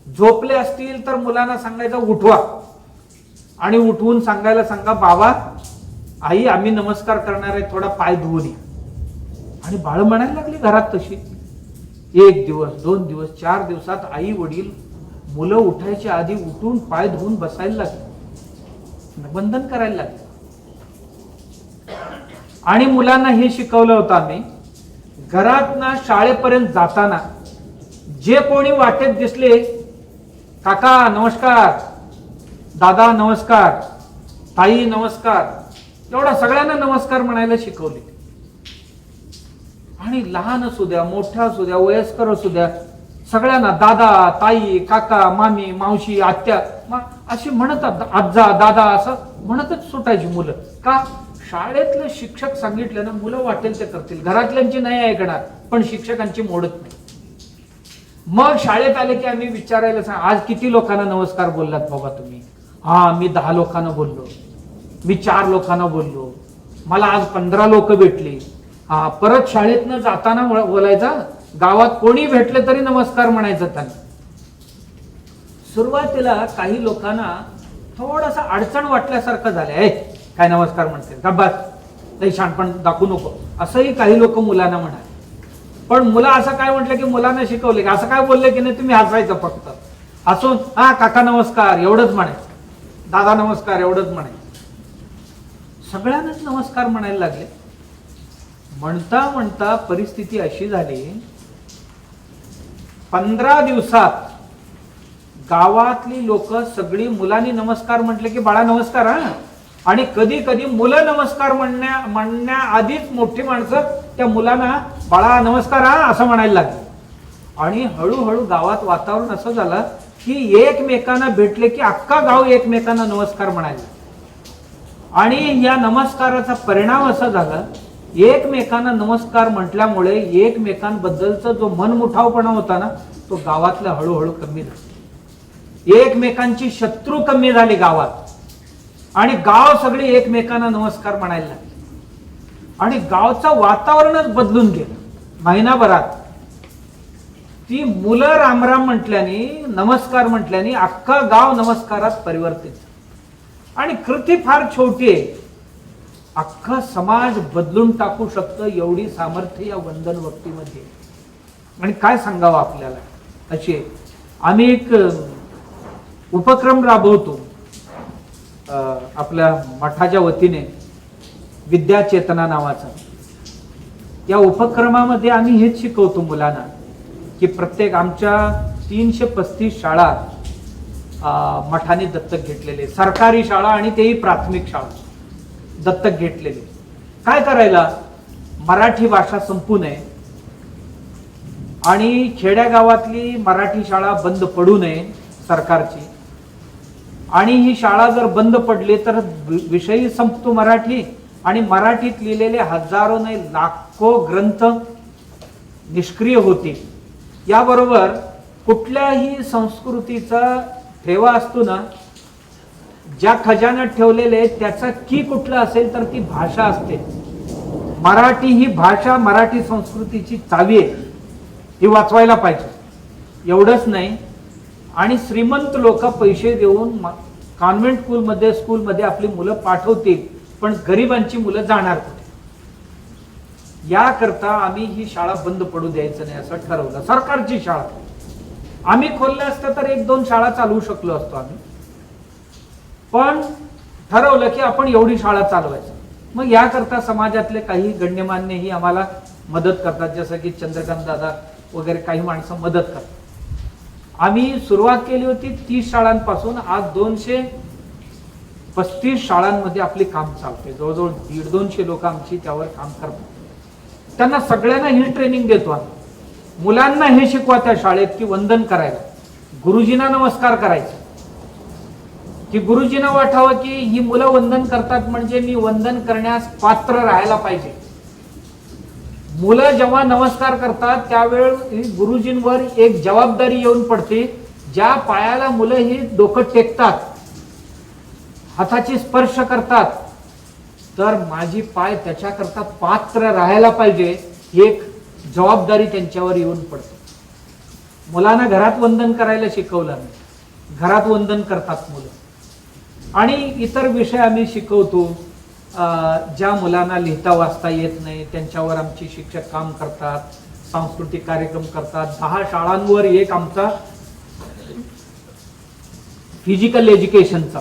झोपले असतील तर मुलांना सांगायचं उठवा, आणि उठवून सांगायला सांगा, बाबा आई आम्ही नमस्कार करणार आहे, थोडा पाय धुवून या. आणि बाळ म्हणायला लागली घरात तशी. 1 दिवस 2 दिवस 4 दिवसात आई वडील मुलं उठायच्या आधी उठून पाय धुवून बसायला लागले, वंदन करायला लागले. आणि मुलांना हे शिकवलं होतं आम्ही, घरात ना शाळेपर्यंत जाताना जे कोणी वाटेत दिसले, काका नमस्कार, दादा नमस्कार, ताई नमस्कार, एवढा सगळ्यांना नमस्कार म्हणायला शिकवले. आणि लहान असू द्या, मोठ्या असू द्या, वयस्कर असू द्या, सगळ्यांना दादा, ताई, काका, मामी, मावशी, आत्या अशी म्हणतात, आजा, दादा असं म्हणतच सुटायची मुलं. का? शाळेतलं शिक्षक सांगितलं ना, मुलं वाटेल ते करतील. घरातल्यांची नाही ऐकणार, पण शिक्षकांची मोडत नाही. मग शाळेत आले की आम्ही विचारायला सांग, आज किती लोकांना नमस्कार बोललात बाबा तुम्ही? हा, मी 10 लोकांना बोललो, मी 4 लोकांना बोललो, मला आज 15 लोक भेटली. हा, परत शाळेतनं जाताना बोलायचा, गावात कोणी भेटले तरी नमस्कार म्हणायचं त्यांना. सुरुवातीला काही लोकांना थोडासा अडचण वाटल्यासारखं झालं, काय नमस्कार म्हणते का, बस काही शहाणपण दाखवू नको, असंही काही लोक मुलांना म्हणाले. पण मुलं असं काय म्हटलं की मुलांना शिकवले की असं काय बोलले की नाही, तुम्ही हसायचं फक्त. हसून हा काका नमस्कार एवढंच म्हणायचं, दादा नमस्कार एवढंच म्हणायचं. सगळ्यांनाच नमस्कार म्हणायला लागले. म्हणता म्हणता परिस्थिती अशी झाली, 15 दिवसात गावातली लोक सगळी मुलांनी नमस्कार म्हटले की बाळा नमस्कार हा, आणि कधी कधी मुलं नमस्कार म्हणण्या आधीच मोठी माणसं त्या मुलांना बाळा नमस्कार हा असं म्हणायला लागली. आणि हळूहळू गावात वातावरण असं झालं की एकमेकांना भेटले की अख्खा गाव एकमेकांना नमस्कार म्हणायला. आणि या नमस्काराचा परिणाम असा झाला, एकमेकांना नमस्कार म्हटल्यामुळे एकमेकांबद्दलचा जो मनमुठावपणा होता ना, तो गावातला हळूहळू कमी झाला. एकमेकांची शत्रू कमी झाली गावात आणि गाव सगळे एकमेकांना नमस्कार म्हणायला लागले आणि गावचं वातावरणच बदलून गेलं. महिनाभरात ती मुलं रामराम म्हटल्याने, नमस्कार म्हटल्याने अख्खं गाव नमस्कारात परिवर्तित. आणि कृती फार छोटी आहे, अख्खा समाज बदलून टाकू शकतं एवढी सामर्थ्य या वंदन भक्तीमध्ये. आणि काय सांगावं आपल्याला, अशी आम्ही एक उपक्रम राबवतो आपल्या मठाच्या वतीने, विद्या चेतना नावाचा. या उपक्रमामध्ये आम्ही हेच शिकवतो मुलांना की प्रत्येक आमच्या 335 शाळा मठाने दत्तक घेतलेले, सरकारी शाळा आणि तेही प्राथमिक शाळा दत्तक घेतलेले. काय करायला, मराठी भाषा संपू नये आणि खेड्यागावातली मराठी शाळा बंद पडू नये सरकारची. आणि ही शाळा जर बंद पडली तर विषयी संपतो मराठी आणि मराठीत लिहिलेले हजारो नाही लाखो ग्रंथ निष्क्रिय होतील. याबरोबर कुठल्याही संस्कृतीचा ठेवा असतो ना, ज्या खजान्यात ठेवलेले त्याचा की कुठला असेल तर ती भाषा असते. मराठी ही भाषा मराठी संस्कृतीची चावी आहे, ही वाचवायला पाहिजे. एवढंच नाही, आणि श्रीमंत लोक पैसे देऊन कॉन्व्हेंट स्कूलमध्ये आपली मुलं पाठवतील, पण गरिबांची मुलं जाणार कुठे? याकरता आम्ही ही शाळा बंद पडू द्यायचं नाही असं ठरवलं. सरकारची शाळा आम्ही खोलल्या असत्या तर 1-2 शाळा चालवू शकलो असतो आम्ही, पण ठरवलं की आपण एवढी शाळा चालवायचं. मग याकरता समाजातले काही गण्यमान्यही आम्हाला मदत करतात, जसं की चंद्रकांत दादा वगैरे काही माणसं मदत करतात. आम्ही सुरुवात केली होती 30 शाळांपासून, आज 235 शाळांमध्ये आपले काम चालते. जवळजवळ 150-200 लोक आमची त्यावर काम करतात. त्यांना सगळ्यांना ही ट्रेनिंग देतो आम्ही. मुलांना हे शिकवा त्या शाळेत की वंदन करायला, गुरुजींना नमस्कार करायचा, की गुरुजींना वाटावं की ही मुलं वंदन करतात म्हणजे मी वंदन करण्यास पात्र राहायला पाहिजे. मुलं जेव्हा नमस्कार करतात त्यावेळी गुरुजींवर एक जबाबदारी येऊन पडते. ज्या पायाला मुलं ही डोकं टेकतात, हाताची स्पर्श करतात, तर माझी पाय त्याच्याकरता पात्र राहायला पाहिजे, एक जबाबदारी त्यांच्यावर येऊन पडते. मुलांना घरात वंदन करायला शिकवलं आम्ही, घरात वंदन करतात मुलं. आणि इतर विषय आम्ही शिकवतो. ज्या मुलांना लिहिता वाचता येत नाही त्यांच्यावर आमची शिक्षक काम करतात, सांस्कृतिक कार्यक्रम करतात. 10 शाळांवर एक आमचा फिजिकल एज्युकेशनचा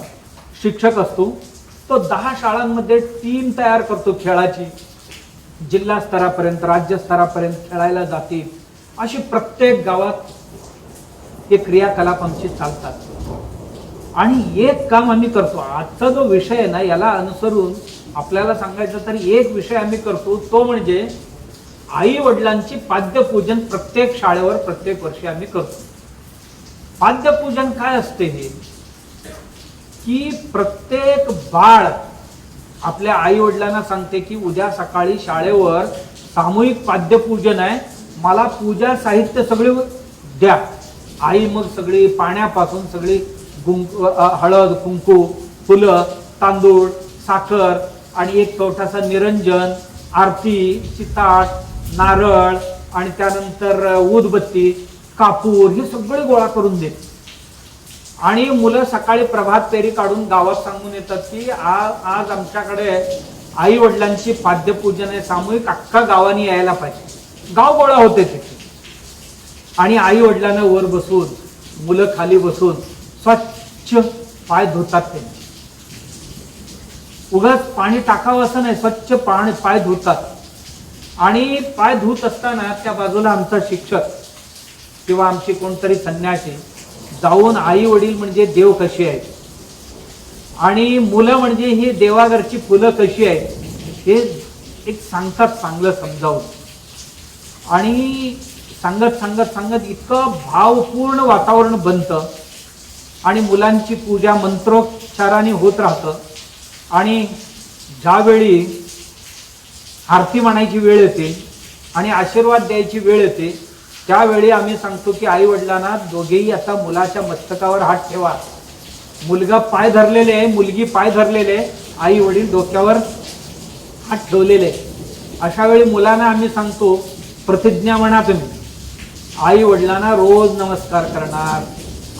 शिक्षक असतो. तो 10 शाळांमध्ये टीम तयार करतो खेळाची, जिल्हा स्तरापर्यंत राज्य स्तरापर्यंत खेळायला जातील. अशी प्रत्येक गावात हे क्रियाकलाप आमचे चालतात. आणि एक काम आम्ही करतो, आजचा जो विषय आहे ना याला अनुसरून आपल्याला सांगायचं तर एक विषय आम्ही करतो, तो म्हणजे आई वडिलांची पाद्यपूजन प्रत्येक शाळेवर प्रत्येक वर्षी आम्ही करतो. पाद्यपूजन काय असते हे, की प्रत्येक बाळ आपल्या आई वडिलांना सांगते की उद्या सकाळी शाळेवर सामूहिक पाद्यपूजन आहे, मला पूजा साहित्य सगळे द्या. आई मग सगळी पाण्यापासून सगळी हळद, कुंकू, फुलं, तांदूळ, साखर आणि एक छोटासा निरंजन, आरती, चिताट, नारळ आणि त्यानंतर उदबत्ती, कापूर हे सगळे गोळा करून देते. आणि मुलं सकाळी प्रभात फेरी काढून गावात सांगून येतात की आज आमच्याकडे आई वडिलांची पाद्यपूजन आहे सामूहिक, अख्खा गावाने यायला पाहिजे. गाव गोळा होते तिथे आणि आई वडिलांना वर बसून, मुलं खाली बसून स्वच्छ पाय धुतात. ते उगाच पाणी टाकावं असं नाही, स्वच्छ पाय धुतात. आणि पाय धुत असताना त्या बाजूला आमचा शिक्षक किंवा आमची कोणतरी संन्यासी जाऊन आई वडील म्हणजे देव कशी आहेत आणि मुलं म्हणजे ही देवाघरची फुलं कशी आहेत हे एक सांगतात, चांगलं समजावून. आणि सांगत सांगत सांगत इतकं भावपूर्ण वातावरण बनतं आणि मुलांची पूजा मंत्रोच्चाराने होत राहतं. आणि ज्यावेळी आरती म्हणायची वेळ येते आणि आशीर्वाद द्यायची वेळ येते त्यावेळी आम्ही सांगतो की आई वडिलांना दोघेही आता मुलाच्या मस्तकावर हात ठेवा. मुलगा पाय धरलेले आहे, मुलगी पाय धरलेले आहे, आई वडील डोक्यावर हात ठेवलेले. अशा वेळी मुलांना आम्ही सांगतो प्रतिज्ञा म्हणा तुम्ही. आई वडिलांना रोज नमस्कार करणार,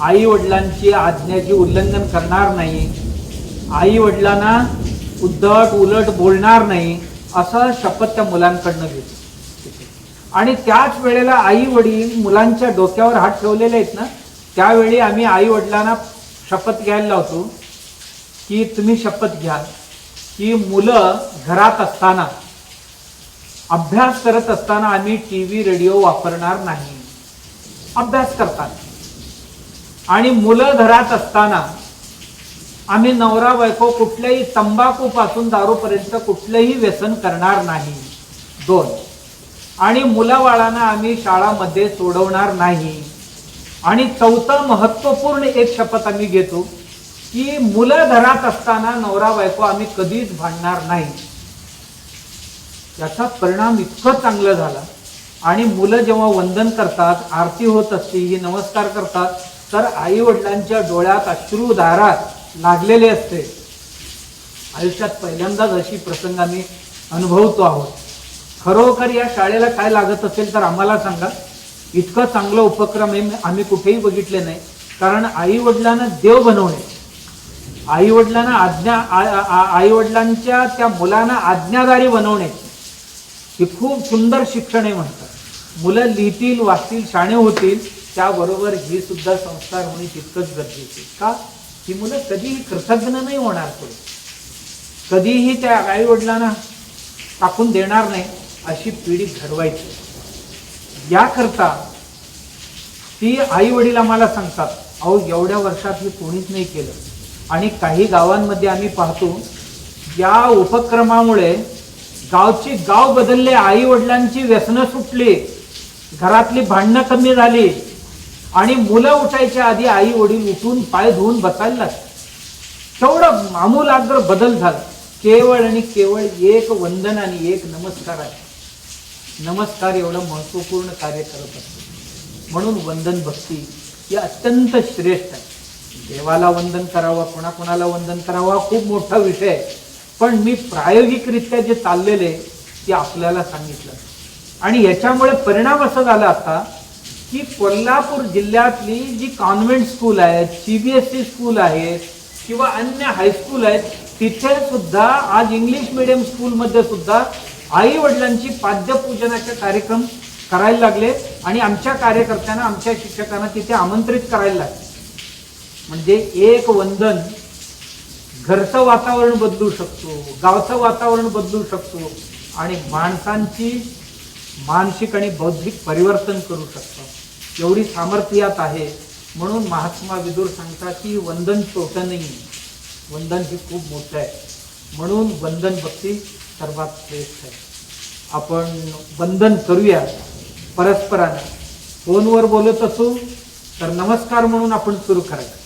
आई वडिलांची आज्ञेची उल्लंघन करणार नाही, आई वडिलांना उद्धट उलट बोलणार नाही, असं शपथ त्या मुलांकडनं घेतो. आणि त्याच वेळेला आई वडील मुलांच्या डोक्यावर हात ठेवलेले आहेत ना, त्यावेळी आम्ही आई वडिलांना शपथ घ्यायला लावतो की तुम्ही शपथ घ्या की मुलं घरात असताना, अभ्यास करत असताना आम्ही टीव्ही रेडिओ वापरणार नाही. अभ्यास करताना. आणि मुलं घरात असताना आम्ही नवरा बायको कुठल्याही तंबाखू पासून दारूपर्यंत कुठलंही व्यसन करणार नाही. 2. आणि मुलाबाळांना आम्ही शाळामध्ये सोडवणार नाही. आणि 4थं महत्वपूर्ण एक शपथ आम्ही घेतो की मुलं घरात असताना नवरा बायको आम्ही कधीच भांडणार नाही. याचा परिणाम इतका चांगला झाला. आणि मुलं जेव्हा वंदन करतात, आरती होत असते, ही नमस्कार करतात, तर आई वडिलांच्या डोळ्यात अश्रुधारा लागलेले असते. आयुष्यात पहिल्यांदाच अशी प्रसंग आम्ही अनुभवतो आहोत. खरोखर या शाळेला काय लागत असेल तर आम्हाला सांगा. इतकं चांगलं उपक्रम आम्ही कुठेही बघितले नाही. कारण आई वडिलांना देव बनवणे, आई वडिलांना आई वडिलांच्या त्या मुलांना आज्ञाधारी बनवणे हे खूप सुंदर शिक्षण आहे म्हणतात. मुलं लिहितील, वाचतील, शाणे होतील, त्याबरोबर ही सुद्धा संस्कार होणे तितकंच गरजेचे. का? ही मुलं कधीही कृतज्ञ नाही होणार, पुढे कधीही त्या आई वडिलांना टाकून देणार नाही, अशी पिढी घडवायची. याकरता ती आई वडील आम्हाला सांगतात, अहो एवढ्या वर्षात हे कोणीच नाही केलं. आणि काही गावांमध्ये आम्ही पाहतो या उपक्रमामुळे गावची गाव बदलले, आई वडिलांची व्यसनं सुटली, घरातली भांडणं कमी झाली. आणि मुलं उठायच्या आधी आई वडील उठून पाय धुवून बसायला लागले. तेवढं आमूलाग्र बदल झाला. केवळ आणि केवळ एक वंदन आणि एक नमस्कार आहे. नमस्कार एवढं महत्वपूर्ण कार्य करत असतो. म्हणून वंदन भक्ती ही अत्यंत श्रेष्ठ आहे. देवाला वंदन करावं, कोणाकोणाला वंदन करावं खूप मोठा विषय आहे. पण मी प्रायोगिकरित्या जे चाललेले ते आपल्याला सांगितलं. आणि याच्यामुळे परिणाम असा झाला आता की कोल्हापूर जिल्ह्यातली जी कॉन्व्हेंट स्कूल आहेत, CBSE स्कूल आहेत किंवा अन्य हायस्कूल आहेत, तिथे सुद्धा आज इंग्लिश मीडियम स्कूलमध्ये सुद्धा आई वडिलांची पाद्यपूजनाचे कार्यक्रम करायला लागले. आणि आमच्या कार्यकर्त्यांना, आमच्या शिक्षकांना तिथे आमंत्रित करायला लागले. म्हणजे एक वंदन घरचं वातावरण बदलू शकतो, गावचं वातावरण बदलू शकतो आणि माणसांची मानसिक आणि बौद्धिक परिवर्तन करू शकतो. एवढी सामर्थ्य यात आहे. म्हणून महात्मा विदुर सांगतात की वंदन छोटं नाही, वंदन हे खूप मोठं आहे. म्हणून वंदन भक्ती सर्वात श्रेष्ठ आहे. आपण वंदन करूया परस्परांना. फोनवर बोलत असू तर नमस्कार म्हणून आपण सुरू करायचं.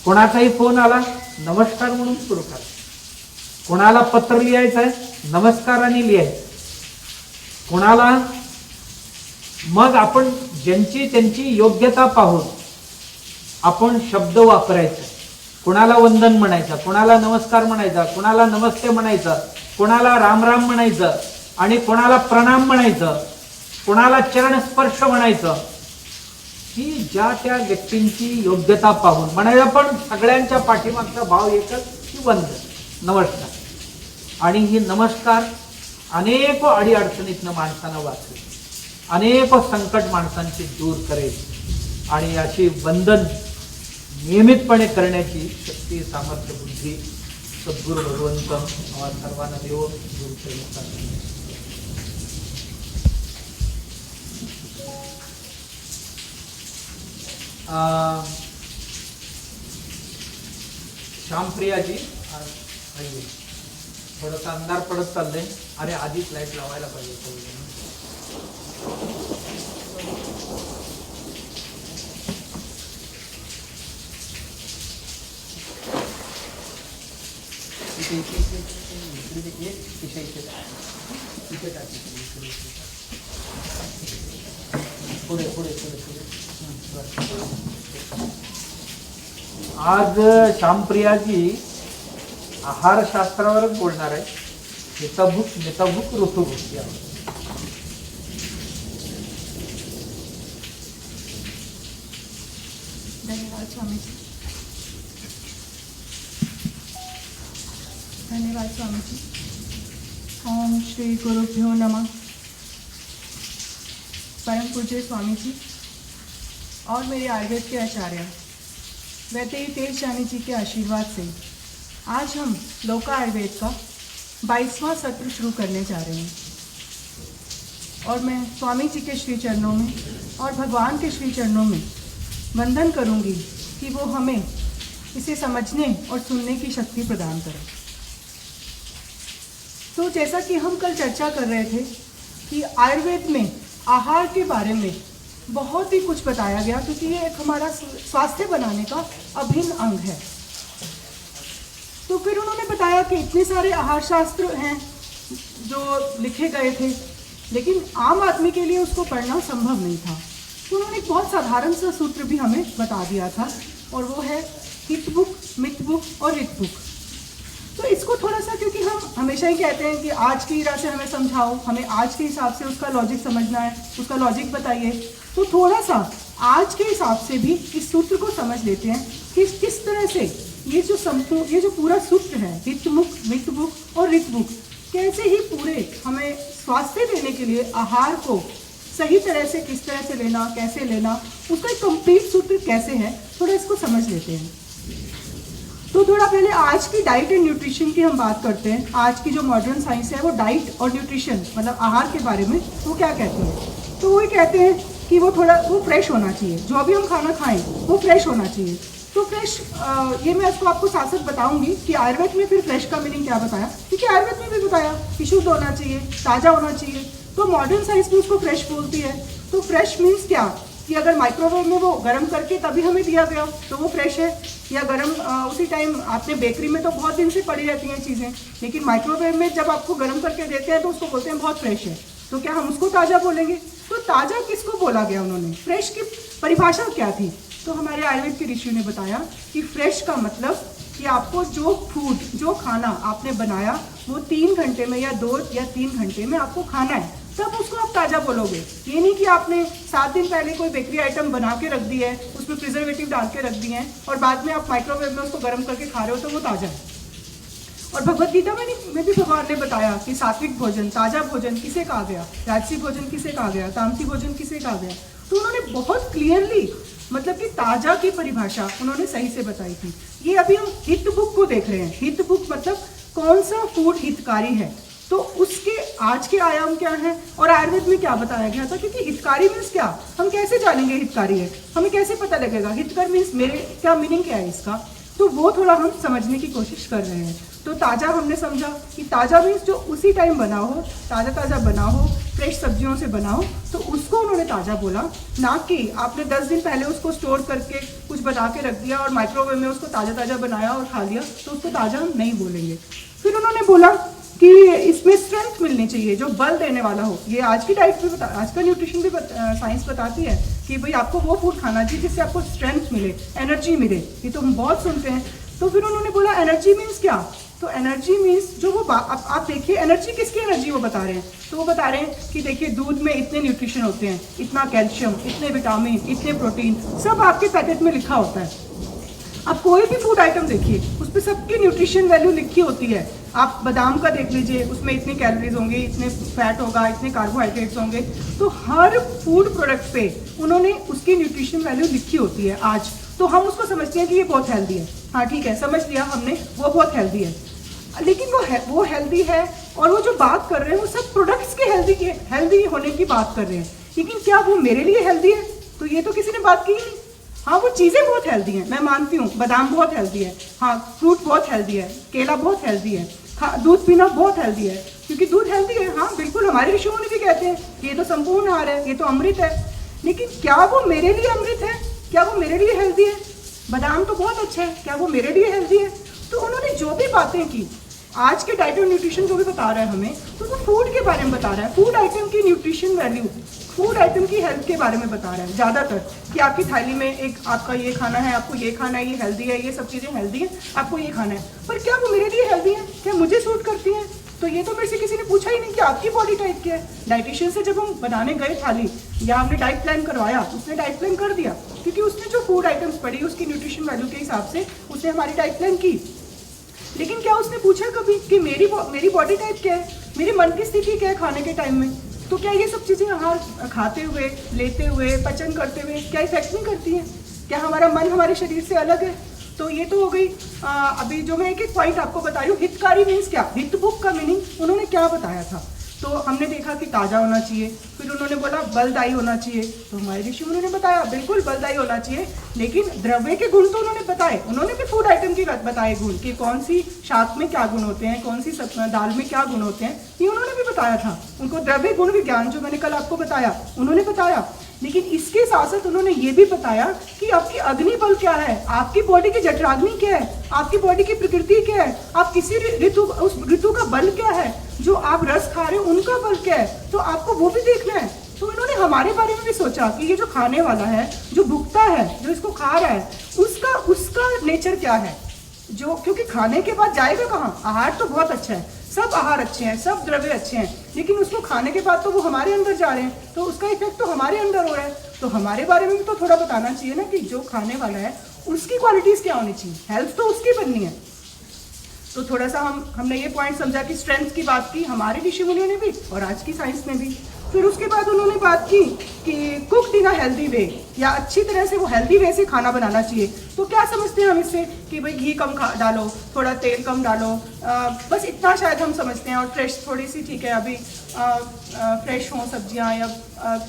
कोणाचाही फोन आला नमस्कार म्हणून सुरू करायचं. कोणाला पत्र लिहायचं आहे नमस्काराने लिहायचं. कोणाला मग आपण ज्यांची त्यांची योग्यता पाहून आपण शब्द वापरायचे. कोणाला वंदन म्हणायचं, कोणाला नमस्कार म्हणायचा, कोणाला नमस्ते म्हणायचं, कोणाला राम राम म्हणायचं आणि कोणाला प्रणाम म्हणायचं, कोणाला चरण स्पर्श म्हणायचं. ही ज्या त्या व्यक्तींची योग्यता पाहून म्हणायचं. पण सगळ्यांच्या पाठीमागचा भाव एकच की वंदन, नमस्कार. आणि ही नमस्कार अनेक अडीअडचणीतनं माणसांना वाचवेल, अनेक संकट माणसांची दूर करेल. आणि अशी वंदन नियमितपणे करण्याची शक्ती, सामर्थ्य, बुद्धी सद्गुरू भगवंत सर्वांना देव. गुरु श्यामप्रियाजी थोडासा अंधार पडत चाललंय. अरे आधीच लाईट लावायला पाहिजे. पुढे पुढे पुढे पुढे. आज श्यामप्रियाजी आहारशास्त्रावरच बोलणार आहे. हितभूक मितभूक ऋतुभूक यावर. धन्यवाद स्वामी जी. धन्यवाद स्वामी जी. ओम श्री गुरुभ्यो नमः. परम पूज्य स्वामी जी और मेरे आयुर्वेद के आचार्य वैद्य तेज जानी जी के आशीर्वाद से आज हम लोका आयुर्वेद का 22वां सत्र शुरू करने जा रहे हैं. और मैं स्वामी जी के श्री चरणों में और भगवान के श्री चरणों में वंदन करूंगी कि वो हमें इसे समझने और सुनने की शक्ति प्रदान करें. तो जैसा कि हम कल चर्चा कर रहे थे कि आयुर्वेद में आहार के बारे में बहुत ही कुछ बताया गया, क्योंकि ये एक हमारा स्वास्थ्य बनाने का अभिन्न अंग है. तो फिर उन्होंने बताया कि इतने सारे आहार शास्त्र हैं जो लिखे गए थे, लेकिन आम आदमी के लिए उसको पढ़ना संभव नहीं था. तो उन्होंने एक बहुत साधारण सा सूत्र भी हमें बता दिया था, और वो है हितभुक, मितभुक और ऋतभुक. तो इसको थोड़ा सा, क्योंकि हम हमेशा ही कहते हैं कि आज की तरह से हमें समझाओ, हमें आज के हिसाब से उसका लॉजिक समझना है, उसका लॉजिक बताइए. तो थोड़ा सा आज के हिसाब से भी इस सूत्र को समझ लेते हैं कि किस तरह से ये जो पूरा सूत्र है हितमुख, मितमुख और ऋतमुख, कैसे ही पूरे हमें स्वास्थ्य देने के लिए आहार को सही तरह से किस तरह से लेना, कैसे लेना, उसका एक कंप्लीट सूत्र कैसे है, थोड़ा इसको समझ लेते हैं. तो थोड़ा पहले आज की डाइट एंड न्यूट्रिशन की हम बात करते हैं. आज की जो मॉडर्न साइंस है वो डाइट और न्यूट्रिशन मतलब आहार के बारे में वो क्या कहती है. तो वो कहते हैं कि वो फ्रेश होना चाहिए. जो भी हम खाना खाएं वो फ्रेश होना चाहिए. तो फ्रेश ये मैं आपको साथ साथ बताऊंगी कि आयुर्वेद में फिर फ्रेश का मीनिंग क्या बताया, क्योंकि आयुर्वेद में भी बताया कि शुद्ध होना चाहिए, ताज़ा होना चाहिए. तो मॉडर्न साइंस में उसको फ्रेश बोलती है. तो फ्रेश मीन्स क्या कि अगर माइक्रोवेव में वो गर्म करके तभी हमें दिया गया तो वो फ्रेश है, या गर्म उसी टाइम आपने बेकरी में तो बहुत दिन से पड़ी रहती हैं चीज़ें, लेकिन माइक्रोवेव में जब आपको गर्म करके देते हैं तो उसको बोलते हैं बहुत फ्रेश है. तो क्या हम उसको ताज़ा बोलेंगे? तो ताज़ा किसको बोला गया उन्होंने, फ्रेश की परिभाषा क्या थी? तो हमारे आयुर्वेद के ऋषि ने बताया कि फ्रेश का मतलब कि आपको जो खाना आपने बनाया वो 3 घंटे में या 2 या 3 घंटे में आपको खाना है, तब उसको आप ताज़ा बोलोगे. ये नहीं कि आपने 7 दिन पहले कोई बेकरी आइटम बना के रख दी है, उसमें प्रिजर्वेटिव डाल के रख दिए हैं और बाद में आप माइक्रोवेव में उसको गर्म करके खा रहे हो तो वो ताज़ा है. और भगवत गीता में भी भगवान ने बताया कि सात्विक भोजन, ताज़ा भोजन किसे कहा गया, राजसी भोजन किसे कहा गया, तामसी भोजन किसे कहा गया. तो उन्होंने बहुत क्लियरली मतलब कि ताज़ा की परिभाषा उन्होंने सही से बताई थी. ये अभी हम हितभुक को देख रहे हैं. हितभुक मतलब कौन सा फूड हितकारी है, तो उसके आज के आयाम क्या है और आयुर्वेद में क्या बताया गया था. क्योंकि हितकारी मीन्स क्या, हम कैसे जानेंगे हितकारी है, हमें कैसे पता लगेगा हितकर मीन्स मेरे क्या मीनिंग क्या है इसका. तो वो थोड़ा हम समझने की कोशिश कर रहे हैं. तो ताज़ा हमने समझा कि ताज़ा मीन्स जो उसी टाइम बना हो, ताज़ा बना हो, फ्रेश सब्जियों से बना हो, तो उसको उन्होंने ताज़ा बोला. ना कि आपने 10 दिन पहले उसको स्टोर करके कुछ बना के रख दिया और माइक्रोवेव में उसको ताज़ा बनाया और खा लिया, तो उसको ताज़ा हम नहीं बोलेंगे. फिर उन्होंने बोला कि इसमें स्ट्रेंथ मिलनी चाहिए, जो बल देने वाला हो. ये आज की डाइट भी आज का न्यूट्रिशन भी साइंस बताती है कि भाई आपको वो फूड खाना चाहिए जिससे आपको स्ट्रेंथ मिले, एनर्जी मिले. ये तो हम बहुत सुनते हैं. तो फिर उन्होंने बोला एनर्जी मीन्स क्या. तो एनर्जी मीन्स जो वो आप देखिए एनर्जी किसकी एनर्जी वो बता रहे हैं. तो वो बता रहे हैं कि देखिए दूध में इतने न्यूट्रिशन होते हैं, इतना कैल्शियम, इतने विटामिन, इतने प्रोटीन, सब आपके पैकेट में लिखा होता है. आप कोई भी फूड आइटम देखिए उस पर सबकी न्यूट्रिशन वैल्यू लिखी होती है. आप बादाम का देख लीजिए, उसमें इतनी कैलोरीज होंगी, इतने फैट होगा, इतने कार्बोहाइड्रेट्स होंगे. तो हर फूड प्रोडक्ट पे उन्होंने उसकी न्यूट्रिशन वैल्यू लिखी होती है. आज तो हम उसको समझते हैं कि ये बहुत हेल्दी है. हाँ ठीक है, समझ लिया हमने, वो बहुत हेल्दी है. लेकिन वो हेल्दी है और वो जो बात कर रहे हैं वो सब प्रोडक्ट्स के हेल्दी होने की बात कर रहे हैं. लेकिन क्या वो मेरे लिए हेल्दी है? तो ये तो किसी ने बात की नहीं. हाँ वो चीज़ें बहुत हेल्दी हैं, मैं मानती हूँ. बादाम बहुत हेल्दी है, हाँ फ्रूट बहुत हेल्दी है, केला बहुत हेल्दी है, हाँ दूध पीना बहुत हेल्दी है, क्योंकि दूध हेल्दी है. हाँ बिल्कुल, हमारे ऋषियों ने भी कहते हैं कि ये तो संपूर्ण आहार है, ये तो अमृत है. लेकिन क्या वो मेरे लिए अमृत है? क्या वो मेरे लिए हेल्दी है? बादाम तो बहुत अच्छा है, क्या वो मेरे लिए हेल्दी है? तो उन्होंने जो भी बातें की, आज के डाइट और न्यूट्रिशन जो भी बता रहा है हमें, तो वो फूड के बारे में बता रहा है. फूड आइटम की न्यूट्रिशन वैल्यू फूड आइटम की हेल्थ के बारे में बता रहे हैं ज़्यादातर, कि आपकी थाली में एक आपका ये खाना है, आपको ये खाना है, ये हेल्दी है, ये सब चीज़ें हेल्दी है, आपको ये खाना है। पर क्या वो मेरे लिए हेल्दी है? क्या मुझे सूट करती हैं? तो ये तो मेरे से किसी ने पूछा ही नहीं कि आपकी बॉडी टाइप क्या है। डाइटिशियन से जब हम बनाने गए थाली या हमने डाइट प्लान करवाया, उसने डाइट प्लान कर दिया, क्योंकि उसने जो फूड आइटम्स पढ़ी उसकी न्यूट्रिशन वैल्यू के हिसाब से उसने हमारी डाइट प्लान की। लेकिन क्या उसने पूछा कभी कि मेरी बॉडी टाइप क्या है, मेरे मन की स्थिति क्या है खाने के टाइम में? तो क्या ये सब चीज़ें आहार खाते हुए, लेते हुए, पचन करते हुए क्या इफेक्ट नहीं करती हैं? क्या हमारा मन हमारे शरीर से अलग है? तो ये तो हो गई। अभी जो मैं एक एक पॉइंट आपको बता रही हूँ, हितकारी मीन्स क्या, हित बुक का मीनिंग उन्होंने क्या बताया था। तो हमने देखा कि ताज़ा होना चाहिए, फिर उन्होंने बोला बलदायी होना चाहिए, तो हमारे ऋषि उन्होंने बताया बिल्कुल बलदायी होना चाहिए। लेकिन द्रव्य के गुण तो उन्होंने बताए, उन्होंने भी फूड आइटम की बताए गुण कि कौन सी शाक में क्या गुण होते हैं, कौन सी दाल में क्या गुण होते हैं, ये उन्होंने भी बताया था। उनको द्रव्य गुण विज्ञान जो मैंने कल आपको बताया उन्होंने बताया। लेकिन इसके साथ साथ उन्होंने ये भी बताया कि आपकी अग्नि बल क्या है, आपकी बॉडी की जठराग्नि क्या है, आपकी बॉडी की प्रकृति क्या है, आप किसी ऋतु, उस ऋतु का बल क्या है, जो आप रस खा रहे हो उनका बल क्या है, तो आपको वो भी देखना है। तो इन्होंने हमारे बारे में भी सोचा कि ये जो खाने वाला है, जो भुगता है, जो इसको खा रहा है, उसका नेचर क्या है, जो क्योंकि खाने के बाद जाएगा कहाँ? आहार तो बहुत अच्छा है, सब आहार अच्छे हैं, सब द्रव्य अच्छे हैं, लेकिन उसको खाने के बाद तो वो हमारे अंदर जा रहे हैं, तो उसका इफेक्ट तो हमारे अंदर हो रहा है। तो हमारे बारे में भी तो थोड़ा बताना चाहिए ना कि जो खाने वाला है उसकी क्वालिटीज क्या होनी चाहिए, हेल्थ तो उसकी बननी है। तो थोड़ा सा हमने ये पॉइंट समझा कि स्ट्रेंथ की बात की हमारे ऋषि मुनियों ने भी और आज की साइंस ने भी। फिर उसके बाद उन्होंने बात की कि कुक्ड इन अ हेल्दी वे, या अच्छी तरह से वो हेल्दी वे से खाना बनाना चाहिए। तो क्या समझते हैं हम इससे कि भाई घी कम डालो, थोड़ा तेल कम डालो, बस इतना शायद हम समझते हैं। और फ्रेश थोड़ी सी, ठीक है, अभी फ्रेश हों सब्जियां, या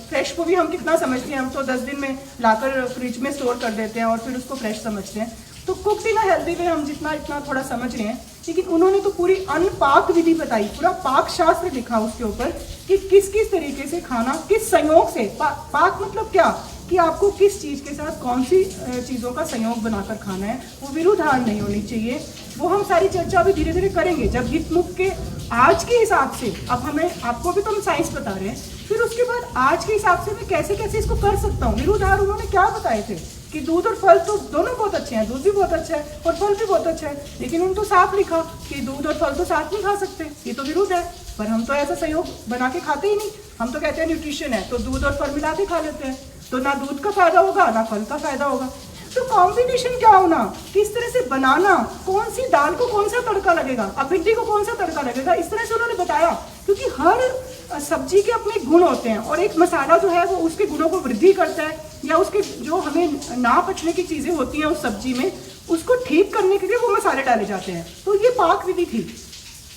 फ्रेश को भी हम कितना समझते हैं, हम तो 10 दिन में लाकर फ्रिज में स्टोर कर देते हैं और फिर उसको फ्रेश समझते हैं। तो cooked in a healthy way हम जितना इतना थोड़ा समझ रहे हैं, लेकिन उन्होंने तो पूरी अनपाक विधि बताई, पूरा पाक शास्त्र लिखा उसके ऊपर कि किस किस तरीके से खाना, किस संयोग से, पाक मतलब क्या कि आपको किस चीज़ के साथ कौन सी चीज़ों का संयोग बनाकर खाना है, वो विरुद्धार नहीं होनी चाहिए। वो हम सारी चर्चा अभी धीरे धीरे करेंगे जब हित मुख के आज के हिसाब से, अब हमें आपको भी तो हम साइंस बता रहे हैं, फिर उसके बाद आज के हिसाब से मैं कैसे कैसे इसको कर सकता हूँ। विरुद्धार उन्होंने क्या बताए थे कि दूध और फल तो दोनों बहुत अच्छे हैं, दूध भी बहुत अच्छा है और फल भी बहुत अच्छा है, लेकिन उन्होंने तो साफ लिखा कि दूध और फल तो साथ नहीं खा सकते, ये तो विरुद्ध है। पर हम तो ऐसा संयोग बना के खाते ही नहीं, हम तो कहते हैं न्यूट्रिशन है तो दूध और फल मिला के खा लेते हैं, तो ना दूध का फायदा होगा ना फल का फायदा होगा। तो कॉम्बिनेशन क्या होना, किस तरह से बनाना, कौन सी दाल को कौन सा तड़का लगेगा, अब भिंडी को कौन सा तड़का लगेगा, इस तरह से उन्होंने बताया। क्योंकि हर सब्जी के अपने गुण होते हैं और एक मसाला जो है वो उसके गुणों को वृद्धि करता है, या उसके जो हमें ना पचने की चीज़ें होती हैं उस सब्जी में, उसको ठीक करने के लिए वो मसाले डाले जाते हैं। तो ये पाक विधि थी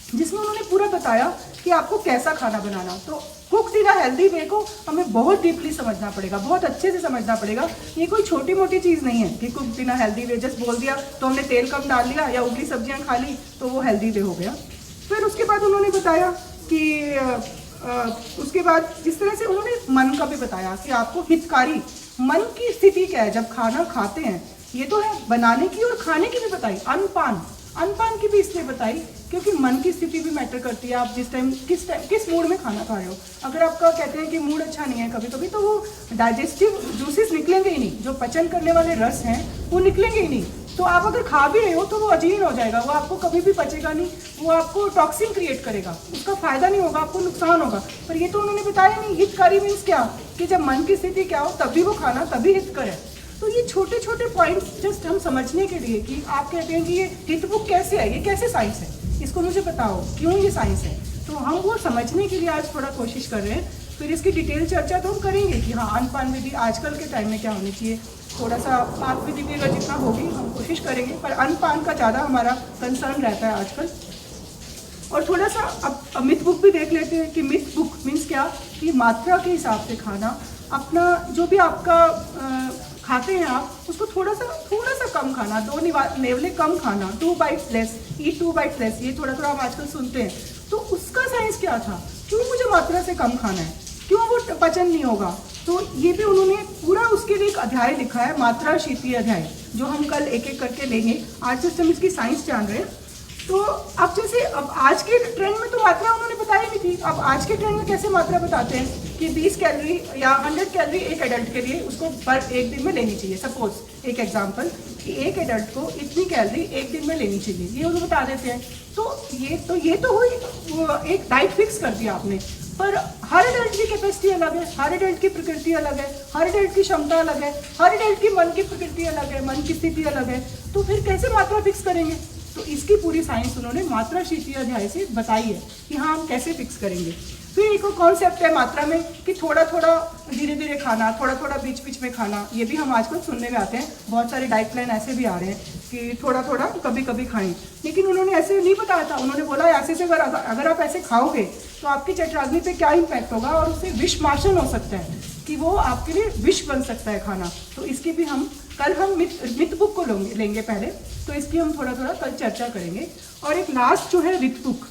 जिसमें उन्होंने पूरा बताया कि आपको कैसा खाना बनाना। तो कुक्ड इन अ हेल्दी वे को हमें बहुत डीपली समझना पड़ेगा, बहुत अच्छे से समझना पड़ेगा। ये कोई छोटी मोटी चीज़ नहीं है कि cooked in a healthy way just बोल दिया तो हमने तेल कम डाल लिया या उबली सब्जियां खा ली तो वो हेल्दी वे हो गया। फिर उसके बाद उन्होंने बताया कि उसके बाद जिस तरह से उन्होंने मन का भी बताया कि आपको हितकारी मन की स्थिति क्या है जब खाना खाते हैं, ये तो है बनाने की और खाने की भी बताई। अनपान की भी इसलिए बताई क्योंकि मन की स्थिति भी मैटर करती है। आप किस मूड में खाना खा रहे हो। अगर आपका कहते हैं कि मूड अच्छा नहीं है कभी कभी, तो वो डाइजेस्टिव जूसेस निकलेंगे ही नहीं, जो पचन करने वाले रस हैं वो निकलेंगे ही नहीं। तो आप अगर खा भी रहे हो तो वो अजीर्ण हो जाएगा, वो आपको कभी भी पचेगा नहीं, वो आपको टॉक्सिन क्रिएट करेगा, उसका फायदा नहीं होगा, आपको नुकसान होगा। पर ये तो उन्होंने बताया नहीं। हितकारी मीन्स क्या कि जब मन की स्थिति क्या हो तभी वो खाना तभी हितकर है। तो ये छोटे छोटे पॉइंट्स जस्ट हम समझने के लिए कि आप कहते हैं कि ये हित बुक कैसे है, ये कैसे साइंस है, इसको मुझे बताओ क्यों ये साइंस है। तो हम वो समझने के लिए आज थोड़ा कोशिश कर रहे हैं। फिर इसकी डिटेल चर्चा तो हम करेंगे कि हाँ अनपान विधि आजकल के टाइम में क्या होनी चाहिए। थोड़ा सा पाक विधि भी अगर जितना होगी हम कोशिश करेंगे, पर अनपान का ज़्यादा हमारा कंसर्न रहता है आजकल। और थोड़ा सा अब मिथ बुक भी देख लेते हैं कि मिथ बुक मीन्स क्या कि मात्रा के हिसाब से खाना, अपना जो भी आपका खाते हैं आप उसको थोड़ा सा कम खाना, 2 नेवले कम खाना, 2 bites less, eat 2 bites less, ये थोड़ा हम आजकल सुनते हैं। तो उसका साइंस क्या था, क्यों मुझे मात्रा से कम खाना है, क्यों वो पचन नहीं होगा। तो ये भी उन्होंने पूरा उसके लिए एक अध्याय लिखा है, मात्रा शीतलीय अध्याय, जो हम कल एक एक करके लेंगे। आज जस्ट हम इसकी साइंस जान रहे हैं। तो अब जैसे अब आज के ट्रेंड में तो मात्रा उन्होंने बताई नहीं थी, अब आज के ट्रेंड में कैसे मात्रा बताते हैं कि 20 कैलोरी या 100 कैलोरी एक एडल्ट के लिए उसको पर एक दिन में लेनी चाहिए। सपोज एक एग्जांपल कि एक एडल्ट को इतनी कैलोरी एक दिन में लेनी चाहिए, ये उनको बता देते हैं। तो ये तो हुई एक डाइट फिक्स कर दिया आपने, पर हर एडल्ट की कैपेसिटी अलग है, हर एडल्ट की प्रकृति अलग है, हर एडल्ट की क्षमता अलग है, हर एडल्ट की मन की प्रकृति अलग है, मन की स्थिति अलग है, तो फिर कैसे मात्रा फिक्स करेंगे? तो इसकी पूरी साइंस उन्होंने मात्रा शीतलीय अध्याय से बताई है कि हाँ हम कैसे फिक्स करेंगे। फिर एक कॉन्सेप्ट है मात्रा में कि थोड़ा थोड़ा धीरे धीरे खाना, थोड़ा थोड़ा बीच बीच में खाना, ये भी हम आजकल सुनने में आते हैं, बहुत सारे डाइट प्लान ऐसे भी आ रहे हैं कि थोड़ा थोड़ा कभी कभी खाएं, लेकिन उन्होंने ऐसे नहीं बताया था। उन्होंने बोला ऐसे से अगर आप ऐसे खाओगे तो आपकी जठराग्नि पे क्या इम्पैक्ट होगा और उससे विषमाशन हो सकता है कि वो आपके लिए विष बन सकता है खाना। तो इसकी भी हम कल हम मिथ बुक को लेंगे पहले, तो इसकी हम थोड़ा थोड़ा कल चर्चा करेंगे। और एक लास्ट जो है ऋतु बुक,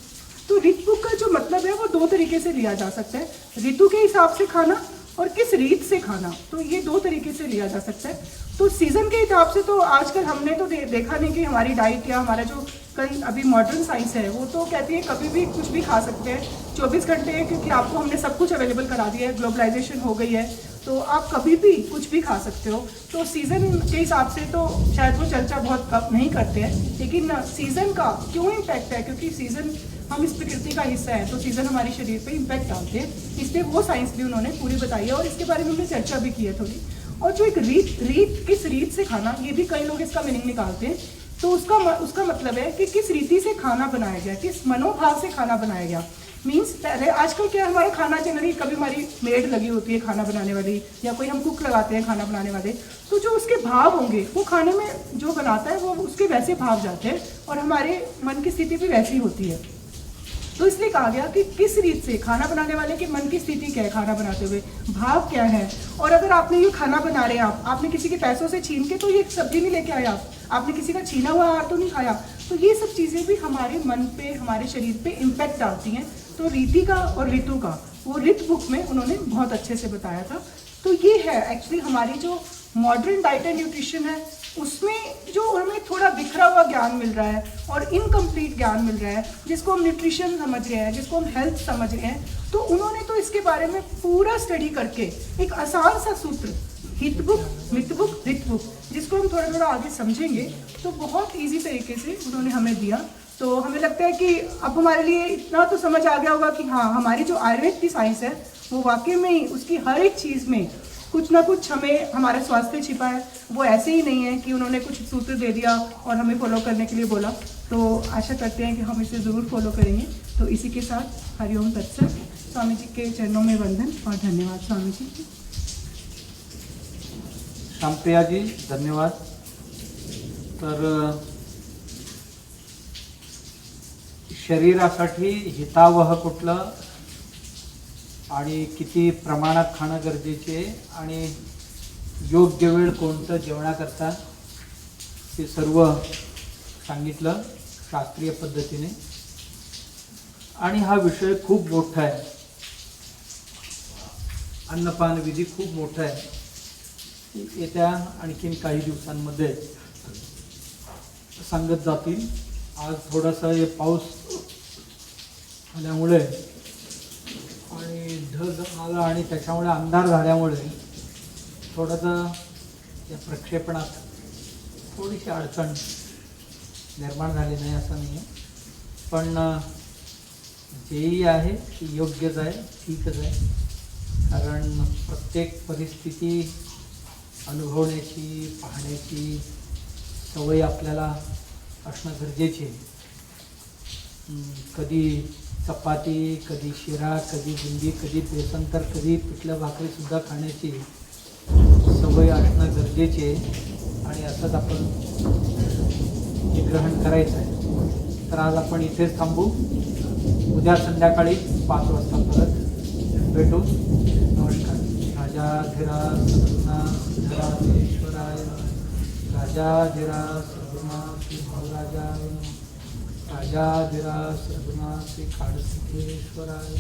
तो ऋतु बुक का जो मतलब है वो दो तरीके से लिया जा सकता है, ऋतु के हिसाब से खाना और किस रीत से खाना, तो ये दो तरीके से लिया जा सकता है। तो सीजन के हिसाब से तो आजकल हमने तो देखा नहीं कि हमारी डाइट या हमारा जो कल अभी मॉडर्न साइंस है वो तो कहती है कभी भी कुछ भी खा सकते हैं 24 घंटे, क्योंकि आपको हमने सब कुछ अवेलेबल करा दिया है, ग्लोबलाइजेशन हो गई है, तो आप कभी भी कुछ भी खा सकते हो। तो सीज़न के हिसाब से तो शायद वो चर्चा बहुत कम नहीं करते हैं, लेकिन सीज़न का क्यों इम्पैक्ट है, क्योंकि सीज़न हम इस प्रकृति का हिस्सा है, तो सीज़न हमारे शरीर पे इम्पैक्ट डालते हैं, इसलिए वो साइंस भी उन्होंने पूरी बताई है और इसके बारे में हमने चर्चा भी की है थोड़ी। और जो एक रीत किस रीत से खाना, ये भी कई लोग इसका मीनिंग निकालते हैं, तो उसका मतलब है कि किस रीति से खाना बनाया गया, किस मनोभाव से खाना बनाया गया। मीन्स पहले आजकल क्या हमारा खाना जनरली कभी हमारी मेड लगी होती है खाना बनाने वाली, या कोई हम कुक लगाते हैं खाना बनाने वाले, तो जो उसके भाव होंगे वो खाने में जो बनाता है वो उसके वैसे भाव जाते हैं और हमारे मन की स्थिति भी वैसी होती है। तो इसलिए कहा गया कि किस रीत से खाना बनाने वाले के मन की स्थिति क्या है, खाना बनाते हुए भाव क्या है। और अगर आपने ये खाना बना रहे हैं, आपने किसी के पैसों से छीन के तो ये सब्जी नहीं लेके आए, आपने किसी का छीना हुआ आहार तो नहीं खाया, तो ये सब चीज़ें भी हमारे मन पे हमारे शरीर पे इम्पैक्ट डालती हैं। तो रीति का और ऋतु का वो ऋतु बुक में उन्होंने बहुत अच्छे से बताया था। तो ये है एक्चुअली हमारी जो मॉडर्न डाइट एंड न्यूट्रिशन है, उसमें जो हमें थोड़ा बिखरा हुआ ज्ञान मिल रहा है और इनकम्प्लीट ज्ञान मिल रहा है, जिसको हम न्यूट्रिशन समझ रहे हैं, जिसको हम हेल्थ समझ रहे हैं, तो उन्होंने तो इसके बारे में पूरा स्टडी करके एक आसान सा सूत्र हित बुक, मित बुक, ऋत बुक, जिसको हम थोड़ा थोड़ा आगे समझेंगे तो बहुत ईजी तरीके से उन्होंने हमें दिया। तो हमें लगता है कि अब हमारे लिए इतना तो समझ आ गया होगा कि हाँ, हमारी जो आयुर्वेद की साइंस है वो वाकई में ही उसकी हर एक चीज़ में कुछ ना कुछ हमें हमारा स्वास्थ्य छिपा है। वो ऐसे ही नहीं है कि उन्होंने कुछ सूत्र दे दिया और हमें फॉलो करने के लिए बोला। तो आशा करते हैं कि हम इसे ज़रूर फॉलो करेंगे। तो इसी के साथ हरिओम तत्सत। स्वामी जी के चरणों में वंदन और धन्यवाद। स्वामी जी। श्यामप्रिया जी धन्यवाद। तर शरीरासाठी हितावह कुठलं आणि किती प्रमाणात खाणं गरजेचे आणि योग्य वेळ कोणतं जेवणाकरता ते सर्व सांगितलं शास्त्रीय पद्धतीने। आणि हा विषय खूप मोठा आहे, अन्नपान विधी खूप मोठा आहे, येत्या आणखीन काही दिवसांमध्ये सांगत जातील। आज थोडासा हे पाऊस आल्यामुळे आणि ढग आला आणि त्याच्यामुळे अंधार झाल्यामुळे थोडंसं या प्रक्षेपणात थोडीशी अडचण निर्माण झाली नाही असं नाही आहे, पण जेही आहे ती योग्यच आहे, ठीकच आहे। कारण प्रत्येक परिस्थिती अनुभवण्याची पाहण्याची सवय आपल्याला असणं गरजेचे आहे। कधी चपाती, कधी शिरा, कधी बुंदी, कधी बेसन, तर कधी पिठलं भाकरी सुद्धा खाण्याची सवय असणं गरजेचे आहे आणि असंच आपण हे ग्रहण करायचं आहे। तर आज आपण इथेच थांबू, उद्या संध्याकाळी 5 वाजता परत भेटू। नमस्कार। राजाधिराज सद्गुरुनाथ धराधीश्वराय, राजाधिराज सद्गुरुनाथ श्री भाऊराजाय, राजाधिराज सद्गुरुनाथ श्री खाडसिद्धेश्वराय।